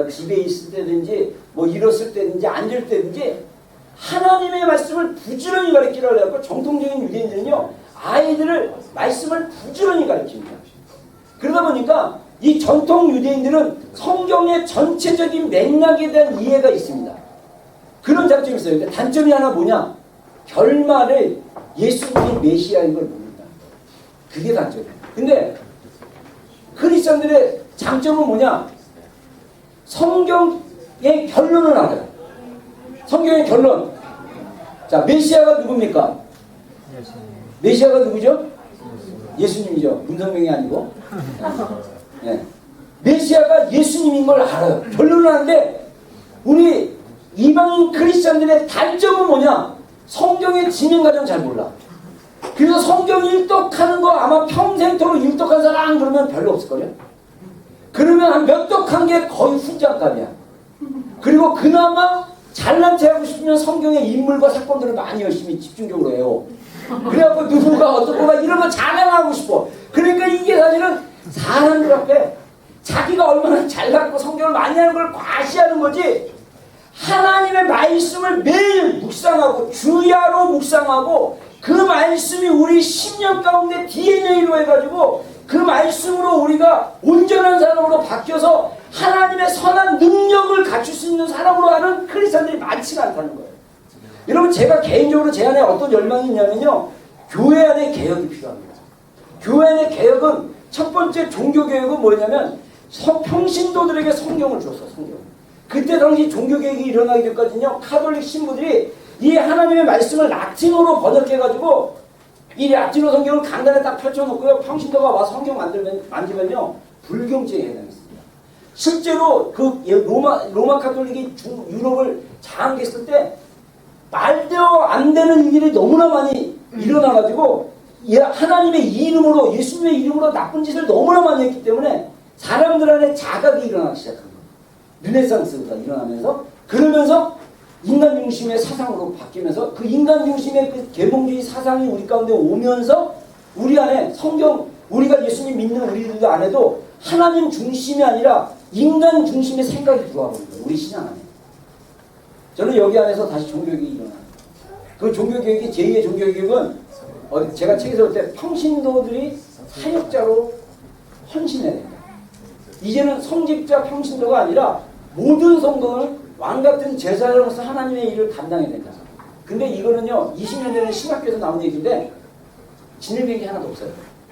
A: 집에 있을 때든지 뭐 일었을 때든지 앉을 때든지 하나님의 말씀을 부지런히 가르치라고 해서 정통적인 유대인들은요, 아이들을 말씀을 부지런히 가르칩니다. 그러다 보니까 이 전통 유대인들은 성경의 전체적인 맥락에 대한 이해가 있습니다. 그런 장점이 있어요. 근데 단점이 하나 뭐냐? 결말에 예수님이 메시아인 걸 모른다. 그게 단점이에요. 근데 크리스천들의 장점은 뭐냐? 성경의 결론을 알아요. 성경의 결론. 자, 메시아가 누굽니까? 메시아가 누구죠? 예수님이죠. 문성명이 아니고. 네. 메시아가 예수님인 걸 알아요. 결론을 아는데, 우리 이방인 크리스천들의 단점은 뭐냐? 성경의 진행 과정 잘 몰라. 그래서 성경 일독하는 거 아마 평생토록 일독한 사람 그러면 별로 없을걸요? 그러면 한 몇 독한 게 거의 후장감이야. 그리고 그나마 잘난 체 하고 싶으면 성경의 인물과 사건들을 많이 열심히 집중적으로 해요. 그래갖고 누구가 어떻고 막 이런 거 자랑하고 싶어. 그러니까 이게 사실은 사람들 앞에 자기가 얼마나 잘났고 성경을 많이 하는 걸 과시하는 거지, 하나님의 말씀을 매일 묵상하고 주야로 묵상하고 그 말씀이 우리 10년 가운데 DNA로 해가지고 그 말씀으로 우리가 온전한 사람으로 바뀌어서 하나님의 선한 능력을 갖출 수 있는 사람으로 하는 크리스천들이 많지가 않다는 거예요. 여러분, 제가 개인적으로 제 안에 어떤 열망이 있냐면요, 교회 안에 개혁이 필요합니다. 교회 안에 개혁은 첫 번째 종교개혁은 뭐냐면 평신도들에게 성경을 줬어. 성경. 그때 당시 종교개혁이 일어나기 전까지는요, 카톨릭 신부들이 이 하나님의 말씀을 라틴어로 번역해가지고 이 라틴어 성경을 강단에 딱 펼쳐놓고요, 평신도가 와서 성경 만지면요, 불경죄에 해당했습니다. 실제로 그 로마 카톨릭이 유럽을 장악했을 때 말대로 안 되는 일들이 너무나 많이 일어나가지고 하나님의 이름으로 예수님의 이름으로 나쁜 짓을 너무나 많이 했기 때문에 사람들 안에 자각이 일어나기 시작한 거예요. 르네상스가 일어나면서 그러면서 인간 중심의 사상으로 바뀌면서 그 인간 중심의 그 계몽주의 사상이 우리 가운데 오면서 우리 안에 성경 우리가 예수님 믿는 우리들도 안에도 하나님 중심이 아니라 인간 중심의 생각이 들어와 버린 거예요. 우리 신앙 안에. 저는 여기 안에서 다시 종교개혁이 일어나요. 그 종교개혁이 제2의 종교개혁은 제가 책에서 볼 때 평신도들이 사역자로 헌신해야 된다. 이제는 성직자 평신도가 아니라 모든 성도는 왕같은 제사장으로서 하나님의 일을 감당해야 된다. 근데 이거는요 20년 전에 신학교에서 나온 얘기인데 진일된 게 하나도 없어요.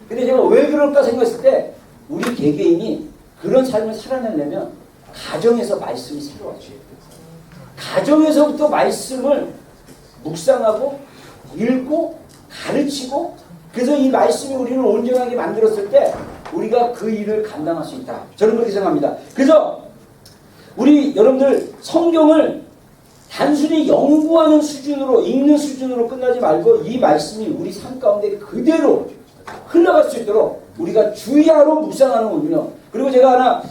A: 근데 제가 왜 그럴까 생각했을 때 우리 개개인이 그런 삶을 살아내려면 가정에서 말씀이 새로워져야 돼요. 가정에서부터 말씀을 묵상하고 읽고 가르치고 그래서 이 말씀이 우리를 온전하게 만들었을 때 우리가 그 일을 감당할 수 있다. 저는 그렇게 생각합니다. 그래서 우리 여러분들 성경을 단순히 연구하는 수준으로 읽는 수준으로 끝나지 말고 이 말씀이 우리 삶 가운데 그대로 흘러갈 수 있도록 우리가 주야로 묵상하는 거군요. 그리고 제가 하나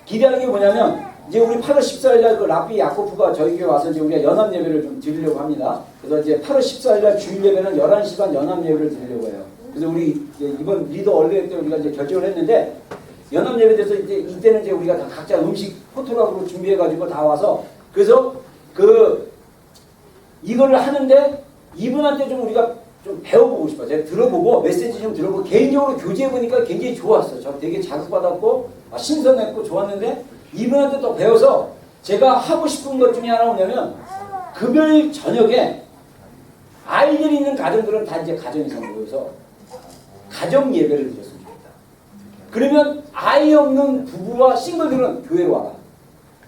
A: 기대하는 게 뭐냐면 이제 우리 8월 14일날 그 라비 야코프가 저희 교회 와서 이제 우리가 연합 예배를 좀 드리려고 합니다. 그래서 이제 8월 14일날 주일 예배는 11시 반 연합 예배를 드리려고 해요. 그래서 우리 이번 리더 얼레 때 우리가 이제 결정을 했는데 연합 예배 돼서 이제 이때는 이제 우리가 다 각자 음식 포토락으로 준비해가지고 다 와서 그래서 이거를 하는데 이분한테 좀 우리가 좀 배워보고 싶어요. 제가 들어보고 메시지 좀 들어보고 개인적으로 교제해보니까 굉장히 좋았어요. 저 되게 자극받았고 신선했고 좋았는데 이분한테 또 배워서 제가 하고 싶은 것 중에 하나 뭐냐면 금요일 저녁에 아이들이 있는 가정들은 다 이제 가정에서 모여서 가정 예배를 드렸으면 좋겠다. 그러면 아이 없는 부부와 싱글들은 교회로 와라.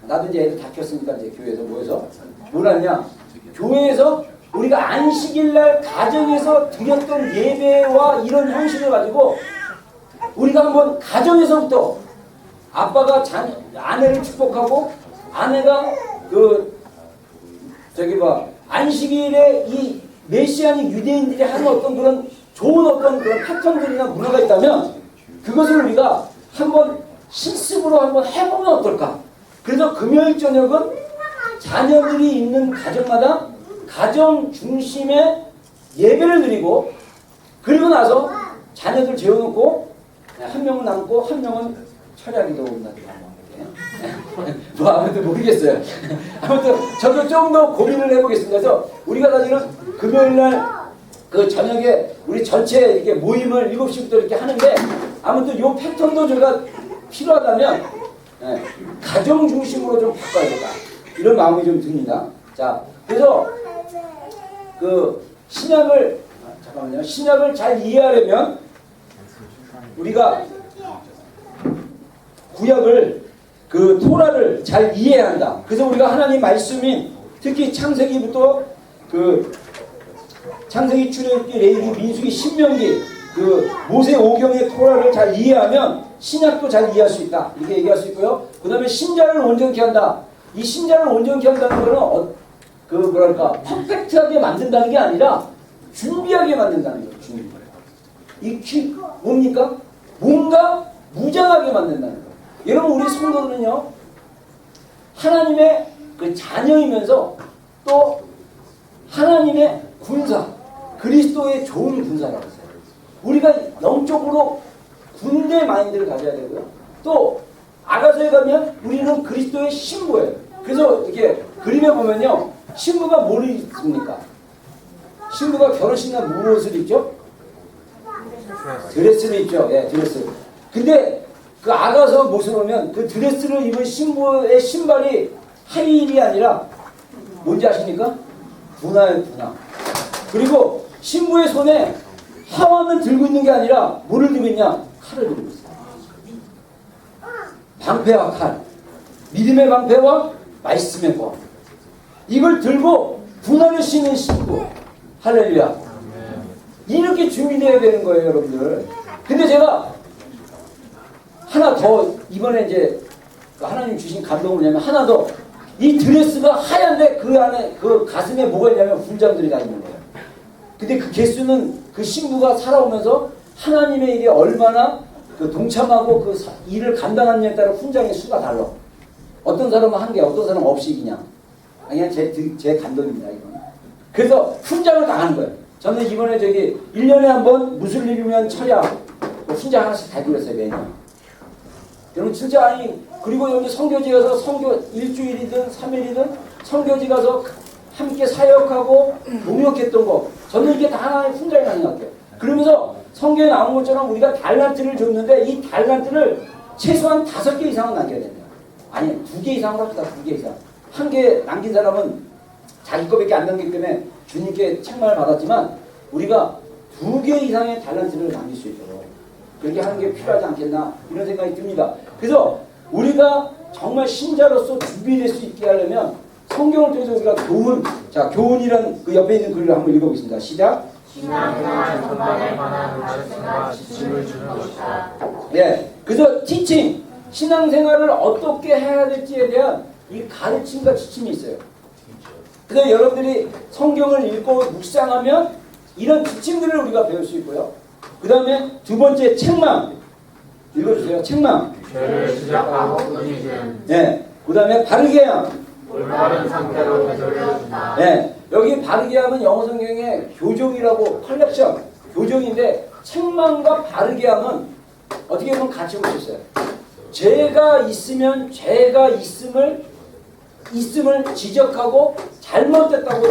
A: 나도 이제 애들 다 켰으니까 이제 교회에서 모여서 뭘 하냐? 교회에서 우리가 안식일날 가정에서 드렸던 예배와 이런 형식을 가지고 우리가 한번 가정에서부터 아빠가 아내를 축복하고 아내가 안식일에 이 메시아닉 유대인들이 하는 어떤 그런 좋은 어떤 그런 패턴들이나 문화가 있다면 그것을 우리가 한번 실습으로 한번 해보면 어떨까? 그래서 금요일 저녁은 자녀들이 있는 가정마다 가정 중심의 예배를 드리고 그리고 나서 자녀들 재워놓고 한 명은 남고 한 명은 철야기도 온다고 뭐 아무튼 모르겠어요. 아무튼 저도 좀 더 고민을 해보겠습니다. 그래서 우리가 사실은 금요일날 그 저녁에 우리 전체 이렇게 모임을 7시부터 이렇게 하는데 아무튼 요 패턴도 제가 필요하다면 가정 중심으로 좀 바꿔야 될까 이런 마음이 좀 듭니다. 자, 그래서 그 신약을 잘 이해하려면 우리가 구약을 그 토라를 잘 이해해야 한다. 그래서 우리가 하나님 말씀인 특히 창세기부터 그 창세기, 출애굽기, 레위기, 민수기, 신명기 그 모세 오경의 토라를 잘 이해하면 신약도 잘 이해할 수 있다. 이렇게 얘기할 수 있고요. 그 다음에 신자를 온전케 한다. 이 신자를 온전케 한다는 거는 그 뭐랄까 퍼펙트하게 만든다는 게 아니라 준비하게 만든다는 거예요. 준비. 이 뭡니까? 뭔가 무장하게 만든다는 거예요. 여러분 우리 성도들은요 하나님의 그 자녀이면서 또 하나님의 군사 그리스도의 좋은 군사라고 했어요. 우리가 영적으로 군대 마인드를 가져야 되고요. 또 아가서에 가면 우리는 그리스도의 신부예요. 그래서 이렇게 그림에 보면요 신부가 뭘 입습니까? 신부가 결혼식 날 무엇을 입죠? 드레스를 입죠. 예, 드레스. 근데 그 아가서 모습을 보면 그 드레스를 입은 신부의 신발이 하이힐이 아니라 뭔지 아십니까? 분화예요, 분화. 그리고 신부의 손에 하와는 들고 있는 게 아니라 뭐를 들고 있냐? 칼을 들고 있어요. 방패와 칼. 믿음의 방패와 말씀의 권. 이걸 들고 분화를 씌는 신부. 할렐루야. 이렇게 준비되어야 되는 거예요, 여러분들. 근데 제가 하나 더 이번에 이제 하나님 주신 감동을 내면 하나 더 이 드레스가 하얀데 그 안에 그 가슴에 뭐가 있냐면 훈장들이 다 있는 거예요. 근데 그 개수는 그 신부가 살아오면서 하나님의 일에 얼마나 그 동참하고 그 일을 감당하느냐에 따라 훈장의 수가 달라. 어떤 사람은 한 개, 어떤 사람은 없이 그냥. 그냥 제 감동입니다, 이건. 그래서 훈장을 당하는 거예요. 저는 이번에 1년에 한 번 무슬림이면 철야 훈장 하나씩 다 드렸어요, 매년. 여러분 진짜 그리고 여기 선교지 가서 선교 일주일이든 3일이든 선교지 가서 함께 사역하고 동역했던 거, 저는 이게 다 하나의 훈장이 생각해요. 그러면서 성경에 나온 것처럼 우리가 달란트를 줬는데 이 달란트를 최소한 5개 이상은 남겨야 된다. 아니 2개 이상을 합시다. 2개 이상. 1개 남긴 사람은 자기 거밖에 안 남기기 때문에 주님께 책망을 받았지만 우리가 2개 이상의 달란트를 남길 수 있도록 그렇게 하는 게 필요하지 않겠나 이런 생각이 듭니다. 그래서 우리가 정말 신자로서 준비될 수 있게 하려면 성경을 통해서 우리가 교훈이라는 그 옆에 있는 글을 한번 읽어보겠습니다. 시작.
C: 신앙생활 전반에 관한 가르침과 지침을 주는 것이다.
A: 예, 그래서 티칭, 신앙생활을 어떻게 해야 될지에 대한 이 가르침과 지침이 있어요. 그래서 여러분들이 성경을 읽고 묵상하면 이런 지침들을 우리가 배울 수 있고요. 그 다음에 2번째 책망 읽어주세요. 책망.
D: 죄를 지적하고 끊이는.
A: 네. 그 다음에 바르게 함.
D: 올바른 상태로 되돌려준다.
A: 네. 여기 바르게 함은 영어 성경에 교정이라고 컬렉션 교정인데 책망과 바르게 함은 어떻게 보면 같이 볼 수 있어요. 죄가 있으면 죄가 있음을 지적하고 잘못됐다고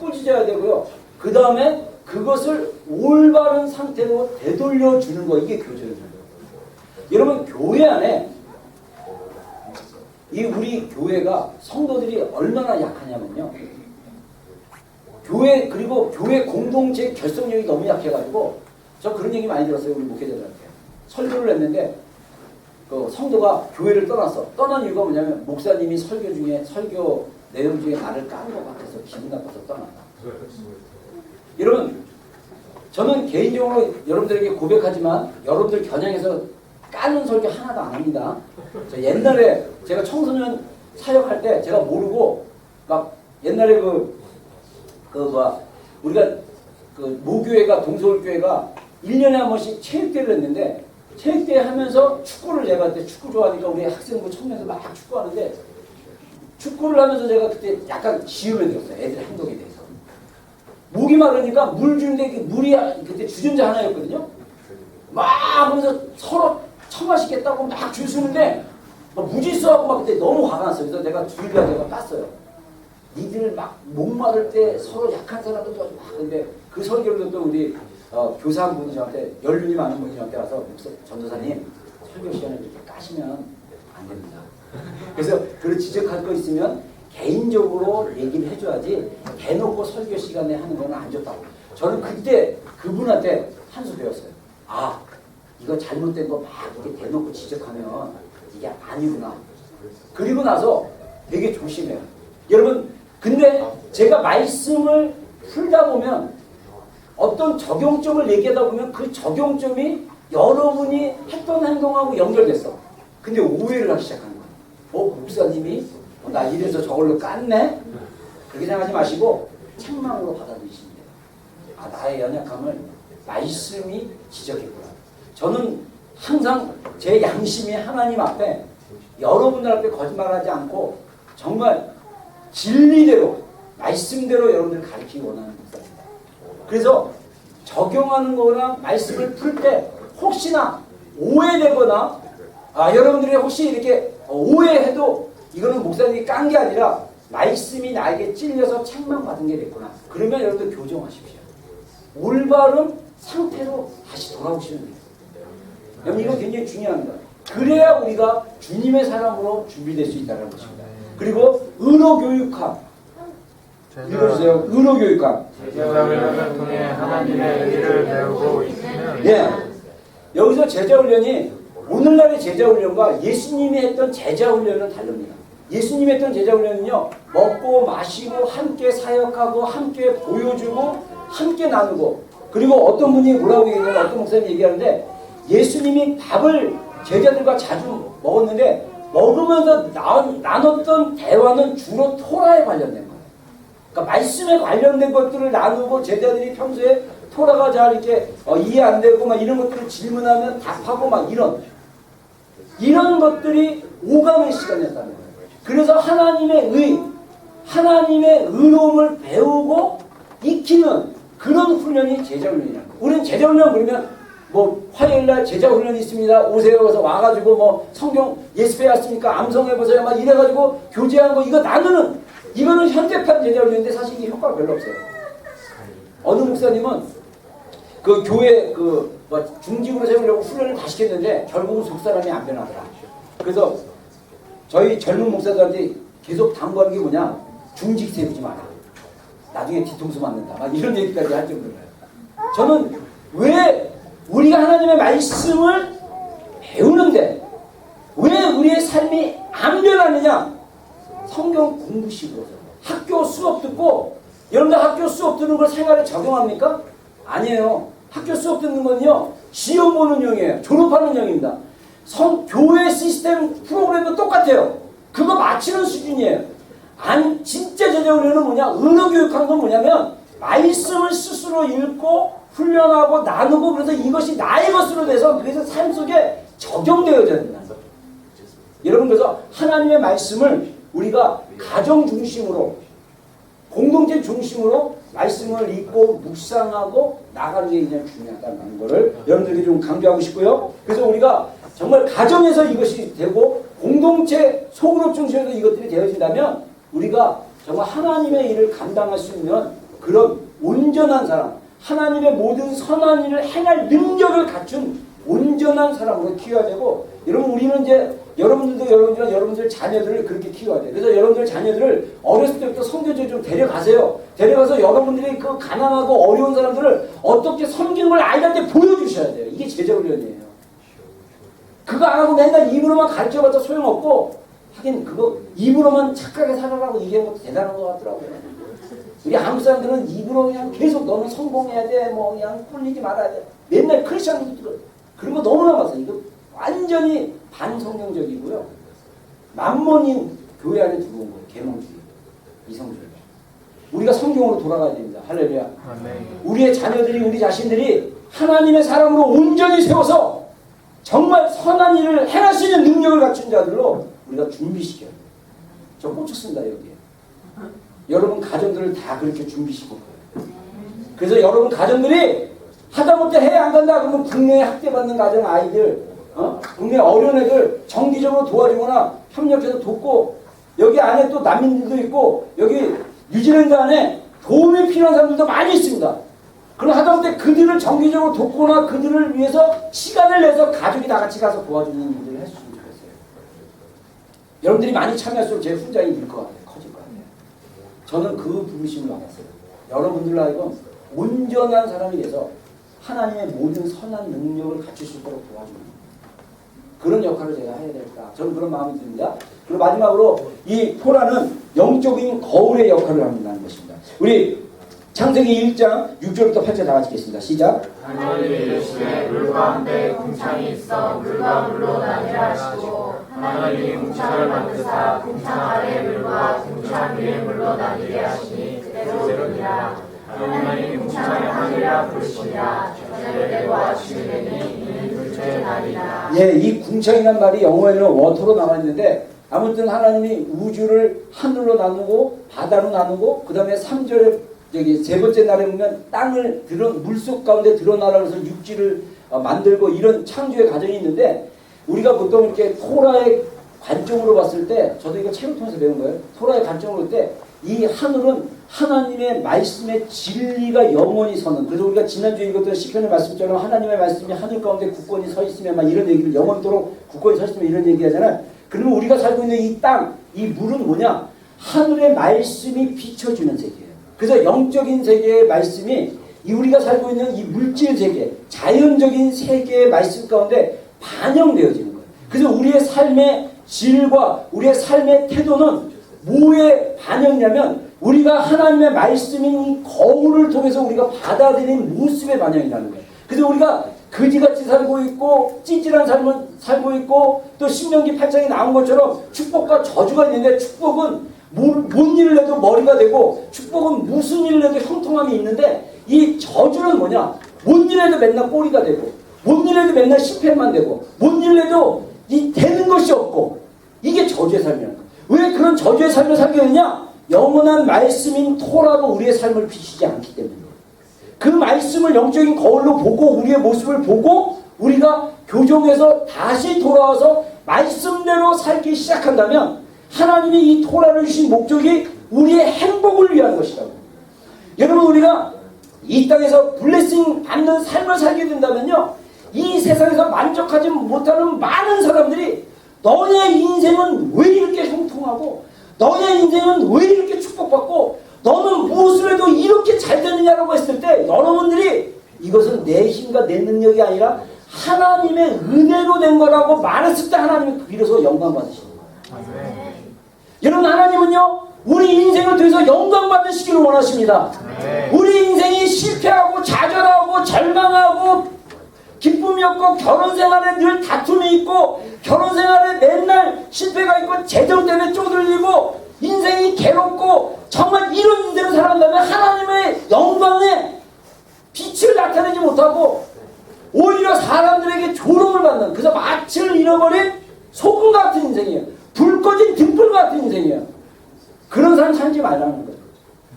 A: 꾸짖어야 되고요. 그 다음에 그것을 올바른 상태로 되돌려 주는 거, 이게 교제입니다. 여러분 교회 안에 우리 교회가 성도들이 얼마나 약하냐면요. 그리고 교회 공동체 결속력이 너무 약해가지고 저 그런 얘기 많이 들었어요. 우리 목회자들한테 설교를 했는데 그 성도가 교회를 떠난 이유가 뭐냐면 목사님이 설교 내용 중에 나를 까는 것 같아서 기분 나빠서 떠났다. 여러분 저는 개인적으로 여러분들에게 고백하지만 여러분들 겨냥해서 까는 설교 하나도 안 합니다. 저 옛날에 제가 청소년 사역할 때 제가 모르고 막 옛날에 우리가 그 모교회가 동서울교회가 1년에 한 번씩 체육대회를 했는데 체육대회 하면서 축구를 제가 그때 축구 좋아하니까 우리 학생부 청년들 막 축구하는데 축구를 하면서 제가 그때 약간 지음을 들었어요. 애들 행동에 대해서. 목이 마르니까 물 주는데 물이 그때 주전자 하나였거든요. 막 하면서 서로 처마시겠다고 막 줄 서는데 무질서하고 막 그때 너무 화가 났어요. 그래서 내가 주일날 내가 땄어요. 니들 막 목마를 때 서로 약한 사람들도 막 근데 그 설교를 듣던 우리 교사 한 분이 저한테 연륜이 많은 분이 저한테 와서 전도사님 설교 시간에 이렇게 까시면 안 됩니다. 그래서 그걸 지적할 거 있으면 개인적으로 얘기를 해줘야지 대놓고 설교 시간에 하는 건 안 좋다고. 저는 그때 그분한테 한 수 배웠어요. 아 이거 잘못된 거 막 이렇게 대놓고 지적하면 이게 아니구나. 그리고 나서 되게 조심해요. 여러분 근데 제가 말씀을 풀다 보면 어떤 적용점을 얘기하다 보면 그 적용점이 여러분이 했던 행동하고 연결됐어. 근데 오해를 하기 시작하는 거예요. 목사님이 나 이래서 저걸로 깠네? 그렇게 생각하지 마시고 책망으로 받아들이시면 돼요. 나의 연약함을 말씀이 지적했구나. 저는 항상 제 양심이 하나님 앞에 여러분들 앞에 거짓말하지 않고 정말 진리대로 말씀대로 여러분들을 가르치기 원하는 목사입니다. 그래서 적용하는 거나 말씀을 풀 때 혹시나 오해되거나 여러분들이 혹시 이렇게 오해해도 이거는 목사님이 깐 게 아니라 말씀이 나에게 찔려서 책망받은 게 됐구나. 그러면 여러분들 교정하십시오. 올바른 상태로 다시 돌아오시면 돼요. 여러분 이거 굉장히 중요합니다. 그래야 우리가 주님의 사람으로 준비될 수 있다는 것입니다. 그리고 의로교육함 읽어주세요. 의로교육함.
D: 제자훈련을 통해 하나님의 의를 배우고 있으면
A: 예. 여기서 제자훈련이 오늘날의 제자훈련과 예수님이 했던 제자훈련은 다릅니다. 예수님이 했던 제자훈련은요, 먹고 마시고 함께 사역하고 함께 보여주고 함께 나누고, 그리고 어떤 분이 뭐라고 얘기하냐면 어떤 목사님이 얘기하는데 예수님이 밥을 제자들과 자주 먹었는데 먹으면서 나눴던 대화는 주로 토라에 관련된 거예요. 그러니까 말씀에 관련된 것들을 나누고 제자들이 평소에 토라가 잘 이렇게 이해 안 되고 막 이런 것들을 질문하면 답하고 막 이런 것들이 오감의 시간이었다는 거예요. 그래서 하나님의 의로움을 배우고 익히는 그런 훈련이 제자훈련이라는 거예요. 우리는 제자훈련 그러면 뭐 화요일날 제자훈련이 있습니다. 오세요. 그래서 와가지고 뭐 성경 예습해 왔습니까? 암송해보세요. 막 이래가지고 교제하는 거 이거 나누는 이거는 현대판 제자훈련인데 사실 이게 효과가 별로 없어요. 어느 목사님은 그 교회 중직으로 세우려고 훈련을 다 시켰는데 결국은 속사람이 안 변하더라. 그래서 저희 젊은 목사들한테 계속 당부하는 게 뭐냐? 중직 세우지 마라. 나중에 뒤통수 맞는다. 막 이런 얘기까지 할 정도로요. 저는 왜 우리가 하나님의 말씀을 배우는데 왜 우리의 삶이 안 변하느냐? 성경 공부식으로서 학교 수업 듣고 여러분들 학교 수업 듣는 걸 생활에 적용합니까? 아니에요. 학교 수업 듣는 건요 시험 보는 용이에요. 졸업하는 용입니다. 교회 시스템 프로그램도 똑같아요. 그거 맞추는 수준이에요. 진짜 제자훈련은 뭐냐? 은혜교육하는 건 뭐냐면 말씀을 스스로 읽고 훈련하고 나누고 그래서 이것이 나의 것으로 돼서 그래서 삶 속에 적용되어져야 된다는 거예요. 여러분 그래서 하나님의 말씀을 우리가 가정 중심으로 공동체 중심으로 말씀을 읽고 묵상하고 나가는 게 굉장히 중요하다는 것을 여러분들에게 좀 강조하고 싶고요. 그래서 우리가 정말 가정에서 이것이 되고 공동체 소그룹 중심에서 이것들이 되어진다면 우리가 정말 하나님의 일을 감당할 수 있는 그런 온전한 사람, 하나님의 모든 선한 일을 행할 능력을 갖춘 온전한 사람으로 키워야 되고, 여러분 우리는 이제 여러분들도 여러분들 자녀들을 그렇게 키워야 돼요. 그래서 여러분들 자녀들을 어렸을 때부터 선교지에 좀 데려가세요. 데려가서 여러분들이 그 가난하고 어려운 사람들을 어떻게 섬기는 걸 아이한테 보여주셔야 돼요. 이게 제자훈련이에요. 그거 안 하고 맨날 입으로만 가르쳐봤자 소용없고, 하긴 그거 입으로만 착하게 살아라고 얘기한 것도 대단한 것 같더라고요. 우리 한국 사람들은 입으로 그냥 계속 너는 성공해야 돼, 뭐 그냥 꿀리지 말아야 돼. 맨날 크리스천 그런 거 너무나 많아요. 이거 완전히 반성경적이고요. 만mon인 교회 안에 들어온 거예요. 계몽주의, 이성주의. 우리가 성경으로 돌아가야 됩니다. 할렐루야.
D: 아멘.
A: 우리의 자녀들이 우리 자신들이 하나님의 사람으로 온전히 세워서 정말 선한 일을 행할 수 있는 능력을 갖춘 자들로 우리가 준비시켜야 돼요. 저 꽂혔습니다 여기에. 여러분 가정들을 다 그렇게 준비시킬 거예요. 그래서 여러분 가정들이 하다못해 해외 안 간다 그러면 국내에 학대받는 가정 아이들, 국내 어려운 애들 정기적으로 도와주거나 협력해서 돕고, 여기 안에 또 난민들도 있고 여기 뉴질랜드 안에 도움이 필요한 사람들도 많이 있습니다. 그럼 하다못해 그들을 정기적으로 돕거나 그들을 위해서 시간을 내서 가족이 다 같이 가서 도와주는 일들을 했으면 좋겠어요. 여러분들이 많이 참여할수록 제 훈장이 늘 것 같아요. 커질 것 같아요. 저는 그 부르심을 받았어요. 여러분들로 하여금 온전한 사람이 돼서 하나님의 모든 선한 능력을 갖출 수 있도록 도와주는 그런 역할을 제가 해야 될까, 저는 그런 마음이 듭니다. 그리고 마지막으로 이 토라는 영적인 거울의 역할을 한다는 것입니다. 우리 창세기 1장 6절부터 8절 다 같이 읽겠습니다. 시작.
C: 하나님이 이르시되 물 가운데 궁창이 있어 물과 물로 나뉘라 하시고, 하나님이 궁창을 만드사 궁창 아래 물과 궁창 위에 물로 나뉘게 하시니 그대로 되니라. 하나님이 궁창을 하늘이라 부르시니라. 저녁에도 아침이 되니 이는 둘째 날이라.
A: 예, 이 궁창이란 말이 영어에는 워터로 나와 있는데, 아무튼 하나님이 우주를 하늘로 나누고 바다로 나누고, 그 다음에 3절에 여기 세 번째 날에 보면 땅을 물속 가운데 드러나라 해서 육지를 만들고 이런 창조의 과정이 있는데, 우리가 보통 이렇게 토라의 관점으로 봤을 때, 저도 이거 책을 통해서 배운 거예요. 토라의 관점으로 볼 때 이 하늘은 하나님의 말씀의 진리가 영원히 서는, 그래서 우리가 지난주에 읽었던 시편의 말씀처럼 하나님의 말씀이 하늘 가운데 굳건히 서 있으면 막 이런 얘기를, 영원토록 굳건히 서 있으면 이런 얘기 하잖아요. 그러면 우리가 살고 있는 이 땅, 이 물은 뭐냐? 하늘의 말씀이 비춰주는 세계예요. 그래서 영적인 세계의 말씀이 이 우리가 살고 있는 이 물질 세계, 자연적인 세계의 말씀 가운데 반영되어지는 거예요. 그래서 우리의 삶의 질과 우리의 삶의 태도는 뭐에 반영이냐면, 우리가 하나님의 말씀인 이 거울을 통해서 우리가 받아들인 모습의 반영이라는 거예요. 그래서 우리가 거지같이 살고 있고 찌질한 삶을 살고 있고 또 신명기 8장에 나온 것처럼 축복과 저주가 있는데 축복은 뭔 일을 해도 머리가 되고 축복은 무슨 일을 해도 형통함이 있는데 이 저주는 뭐냐? 뭔 일을 해도 맨날 꼬리가 되고 뭔 일을 해도 맨날 실패만 되고 뭔 일을 해도 이 되는 것이 없고 이게 저주의 삶이라는 거야. 왜 그런 저주의 삶을 살게 되냐? 영원한 말씀인 토라로 우리의 삶을 비추지 않기 때문이에요. 그 말씀을 영적인 거울로 보고 우리의 모습을 보고 우리가 교정해서 다시 돌아와서 말씀대로 살기 시작한다면 하나님이 이 토라를 주신 목적이 우리의 행복을 위한 것이라고. 여러분 우리가 이 땅에서 블레싱 받는 삶을 살게 된다면요 이 세상에서 만족하지 못하는 많은 사람들이 너의 인생은 왜 이렇게 형통하고 너의 인생은 왜 이렇게 축복받고 너는 무엇을 해도 이렇게 잘 되느냐라고 했을 때 여러분들이 이것은 내 힘과 내 능력이 아니라 하나님의 은혜로 된 거라고 말했을 때 하나님은 비로소 영광 받으시는 거예요. 여러분 하나님은요 우리 인생을 통해서 영광 받으시기를 원하십니다. 우리 인생이 실패하고 좌절하고 절망하고 기쁨이 없고 결혼생활에 늘 다툼이 있고 결혼생활에 맨날 실패가 있고 재정 때문에 쪼들리고 인생이 괴롭고 정말 이런 인생을 살아간다면 하나님의 영광에 빛을 나타내지 못하고 오히려 사람들에게 조롱을 받는 그래서 마침을 잃어버린 소금 같은 인생이에요. 불 꺼진 등불 같은 인생이에요. 그런 사람 살지 말라는 거예요.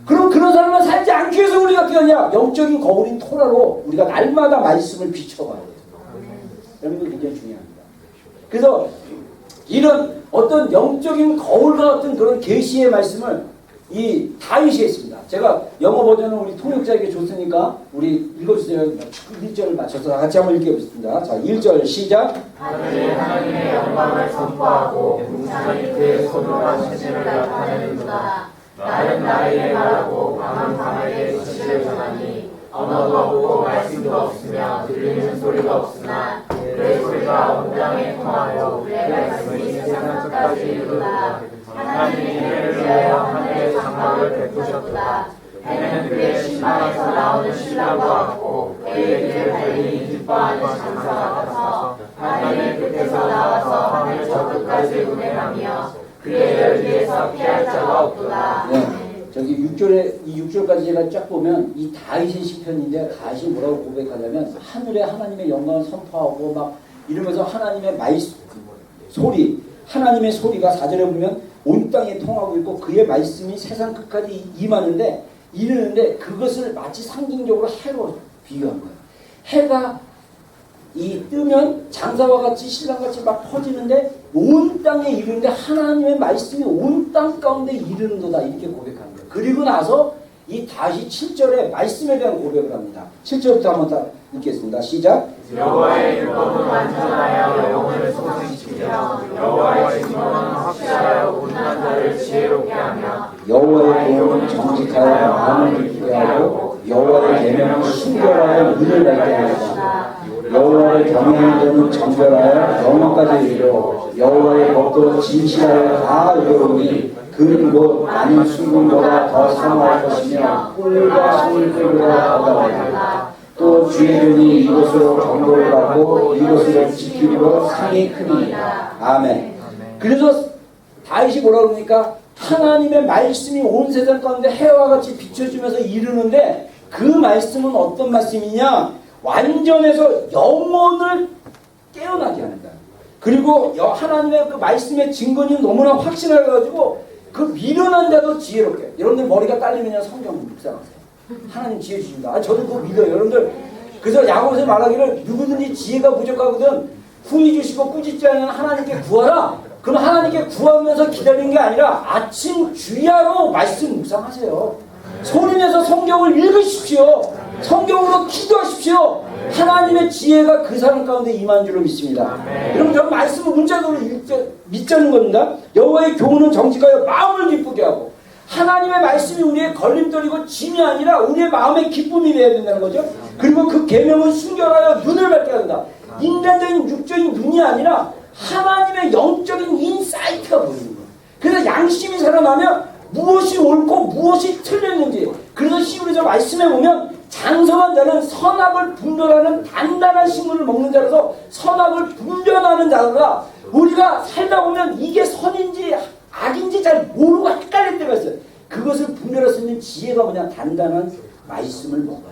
A: 그럼 그런 사람은 살지 않기 위해서 우리가 어떻게 하냐? 영적인 거울인 토라로 우리가 날마다 말씀을 비춰가야 돼요. 여러분 이거 굉장히 중요합니다. 그래서 이런 어떤 영적인 거울과 같은 그런 계시의 말씀을 이 다윗이 했습니다. 제가 영어 버전은 우리 통역자에게 줬으니까 우리 읽어주세요. 1절을 맞춰서 같이 한번 읽어보겠습니다. 자, 1절 시작.
D: 하늘이 하나님의 영광을 선포하고 풍산이 그의 손으로 신실을 나타내는구나. 나는 나에게 말하고 밤은 밤에게 진실을 전하니 언어도 없고 말씀도 없으며 들리는 소리가 없으나 그의 소리가 온 땅에 통하여 그의 말씀이 세상 끝까지 이르도다. 하나님이 그를 위하여 하늘의 장막을 베푸셨도다. 해는 그의 신방에서 나오는 신랑과 같고 그의 길을 달리니 기뻐하는 장사 같아서 하늘의 끝에서 나와서 하늘 저 끝까지 운행하며 그의 열기에서 피할 자가 없도다.
A: 네. 저기 6절에 이 6절까지 제가 쫙 보면 이 다윗의 시편인데 다윗이 뭐라고 고백하냐면 하늘에 하나님의 영광을 선포하고 막 이러면서 하나님의 소리 하나님의 소리가 4절에 보면 온 땅에 통하고 있고 그의 말씀이 세상 끝까지 임하는데 이르는데 그것을 마치 상징적으로 해로 비유한 거예요. 해가 이 뜨면 장사와 같이 신랑같이 막 퍼지는데 온 땅에 이르는데 하나님의 말씀이 온 땅 가운데 이르는도다 이렇게 고백하는 거예요. 그리고 나서 이 다시 7절에 말씀에 대한 고백을 합니다. 7절부터 한번 다 읽겠습니다. 시작.
D: 여호와의 율법은 완전하여 영혼을 소생시키며 여호와의 증거는 확실하여 못난 자를 지혜롭게 하며
A: 여호와의 도는 정직하여 마음을 기쁘게 하고 여호와의 계명은 순결하여 눈을 밝게 하시다. 여호와의 경외하는 자는 정결하여 영원까지 이르러 여호와의 법도 진실하여 다 의로우니 그리고 나는 순금보다 더 사모할 것이며 꿀과 소울들보다 더 다르다. 또 주의 눈이 이곳으로 경고를 받고 이곳으로 지키므로 상이 크니이다. 아멘. 그래서 다윗이 뭐라 그러니까 하나님의 말씀이 온 세상 가운데 해와 같이 비춰주면서 이르는데 그 말씀은 어떤 말씀이냐? 완전해서 영혼을 깨어나게 한다. 그리고 하나님의 그 말씀의 증거는 너무나 확실해가지고 그 미련한 자도 지혜롭게. 여러분들 머리가 딸리면 성경 묵상하세요. 하나님 지혜 주십니다. 저도 그거 믿어요. 여러분들 그래서 야고보서 말하기를 누구든지 지혜가 부족하거든 후히 주시고 꾸짖지 않으면 하나님께 구하라. 그럼 하나님께 구하면서 기다리는 게 아니라 아침 주야로 말씀 묵상하세요. 소리내서 성경을 읽으십시오. 성경으로 기도하십시오. 하나님의 지혜가 그 사람 가운데 임한 줄로 믿습니다. 여러분 저 말씀을 문자적으로 믿자는 겁니다. 여호와의 교훈은 정직하여 마음을 기쁘게 하고 하나님의 말씀이 우리의 걸림돌이고 짐이 아니라 우리의 마음의 기쁨이 되어야 된다는 거죠. 그리고 그 계명은 순결하여 눈을 밝게 한다. 인간적인 육적인 눈이 아니라 하나님의 영적인 인사이트가 보이는 거예요. 그래서 양심이 살아나면 무엇이 옳고 무엇이 틀렸는지. 그래서 시울에서 말씀해 보면 장성한 자는 선악을 분별 분별하는 단단한 식물을 먹는 자라서 선악을 분별하는 자가 우리가 살다 보면 이게 선인지 악인지 잘 모르고 헷갈릴 때가 있어요. 그것을 분별할 수 있는 지혜가 뭐냐? 단단한 말씀을 먹어야 돼요.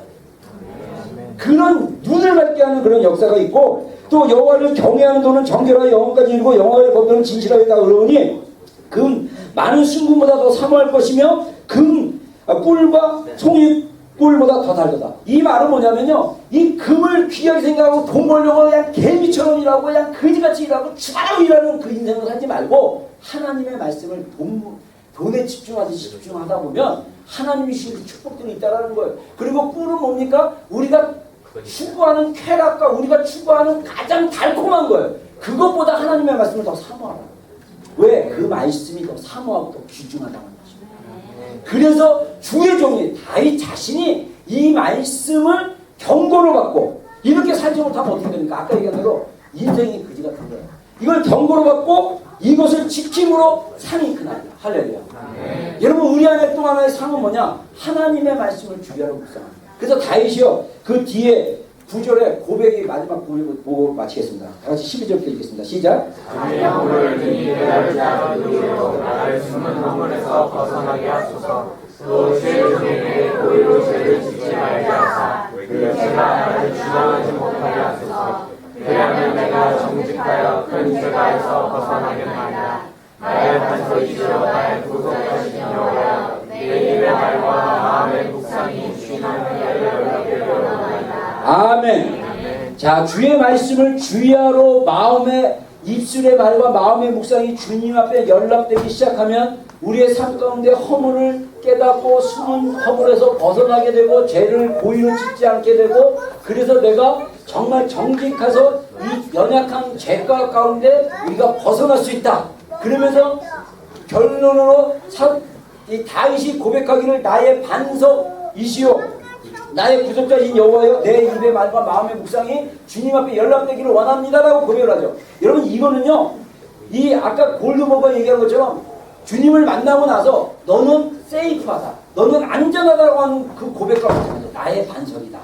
A: 그런 눈을 밝게 하는 그런 역사가 있고 또 여호와를 경외하는 도는 정결하여 영혼까지 이르고 여호와의 법도는 진실하여다 그러니 금 많은 순금보다 더 사모할 것이며 꿀과 송이 꿀보다 더 달도다. 이 말은 뭐냐면요, 이 금을 귀하게 생각하고 돈 벌려고 그냥 개미처럼 일하고 그냥 거지같이 일하고 추가로 일하는 그 인생을 살지 말고 하나님의 말씀을 돈에 집중하듯이 집중하다 보면 하나님이 주신 그 축복들이 있다는 거예요. 그리고 꿀은 뭡니까? 우리가 추구하는 쾌락과 우리가 추구하는 가장 달콤한 거예요. 그것보다 하나님의 말씀을 더 사모하라. 왜? 그 말씀이 더 사모하고 더 귀중하다는 거죠. 그래서 주의 종이 다윗 자신이 이 말씀을 경고를 받고 이렇게 살지 못하면 어떻게 됩니까? 아까 얘기한 대로 인생이 그지 같은 거예요. 이걸 경고를 받고 이것을 지킴으로 상이 크나이다. 할렐루야. 여러분 우리 안에 또 하나의 상은 뭐냐? 하나님의 말씀을 주의하라고 묵상합니다. 그래서 다윗이요 그 뒤에 9절에 고백이 마지막 고백을 보고 마치겠습니다. 다 같이 12절부터 읽겠습니다. 시작.
D: 주의 영혼을 등이 깨달지 않은 이유로 나를 숨은 허물에서 벗어나게 하소서. 또 주의 종에게 고의로 죄를 짓지 말게 하사 그 죄가 나를 주장하지 못하게 하소서. 그리하면 내가 정직하여 큰 죄가에서 벗어나겠나이다. 나의 반석이시여 나의 구속하신 여호와여 내 입의 말과 마음의 묵상이 주님 앞에 연락되게 원하나이다.
A: 아멘. 자, 주의 말씀을 주야로 마음의 입술의 말과 마음의 묵상이 주님 앞에 연락되기 시작하면 우리의 삶 가운데 허물을 깨닫고 숨은 허물에서 벗어나게 되고 죄를 고의로 짓지 않게 되고 그래서 내가 정말 정직해서 이 연약한 죄가 가운데 우리가 벗어날 수 있다. 그러면서 결론으로 이 다윗이 고백하기를 나의 반석이시오 나의 구속자이신 여호와여 내 입의 말과 마음의 묵상이 주님 앞에 연락되기를 원합니다라고 고백을 하죠. 여러분 이거는요 이 아까 골드버거 얘기한 것처럼 주님을 만나고 나서 너는 세이프하다 너는 안전하다라고 하는 그 고백과 마찬가지죠. 나의 반석이다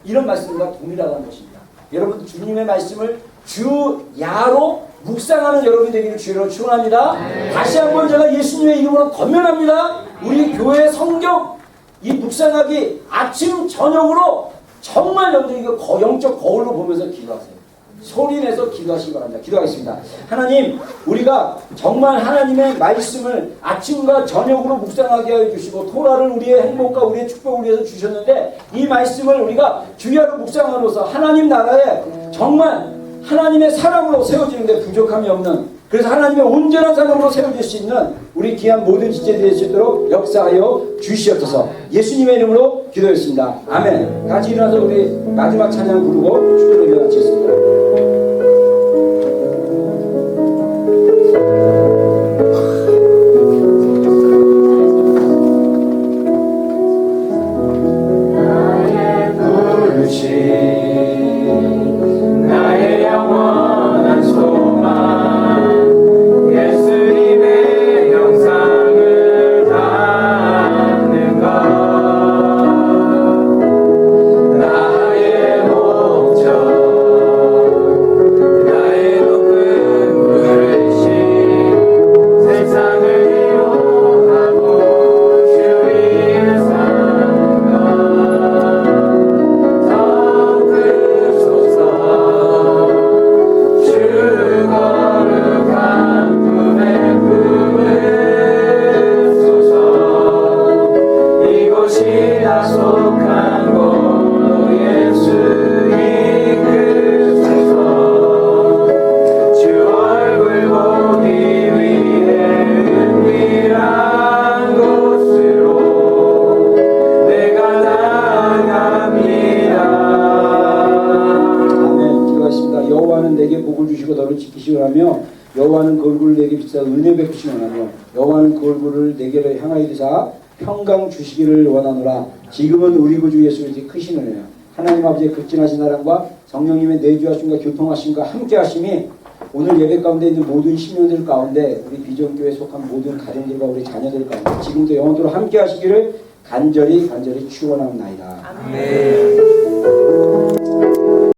A: 이런 말씀과 동일하다는 것입니다. 여러분 주님의 말씀을 주야로 묵상하는 여러분이 되기를 주로 축원합니다. 다시 한번 제가 예수님의 이름으로 권면합니다. 우리 교회 성경 이 묵상하기 아침 저녁으로 정말 여러분들 이거 영적 거울로 보면서 기도하세요. 소리내서 기도하시기 바랍니다. 기도하겠습니다. 하나님 우리가 정말 하나님의 말씀을 아침과 저녁으로 묵상하게 해주시고 토라를 우리의 행복과 우리의 축복을 위해서 주셨는데 이 말씀을 우리가 주야로 묵상함으로써 하나님 나라에 정말 하나님의 사람으로 세워지는데 부족함이 없는 그래서 하나님의 온전한 사람으로 세워질 수 있는 우리 귀한 모든 지체들이 될 수 있도록 역사하여 주시옵소서. 예수님의 이름으로 기도했습니다. 아멘. 같이 일어나서 우리 마지막 찬양 부르고 축도를 마치겠습니다. 여호와는 그 얼굴을 내게 비추사 은혜 베푸시기 원하며 여호와는 그 얼굴을 내게로 향하여 드사 평강 주시기를 원하노라. 지금은 우리 구주 예수 그리스도의 크신 은혜요 하나님 아버지의 극진하신 사랑과 성령님의 내주하심과 교통하심과 함께하심이 오늘 예배 가운데 있는 모든 신령들 가운데 우리 비전교회에 속한 모든 가정들과 우리 자녀들 가운데 지금도 영원토록 함께하시기를 간절히 축원하옵나이다. 아멘.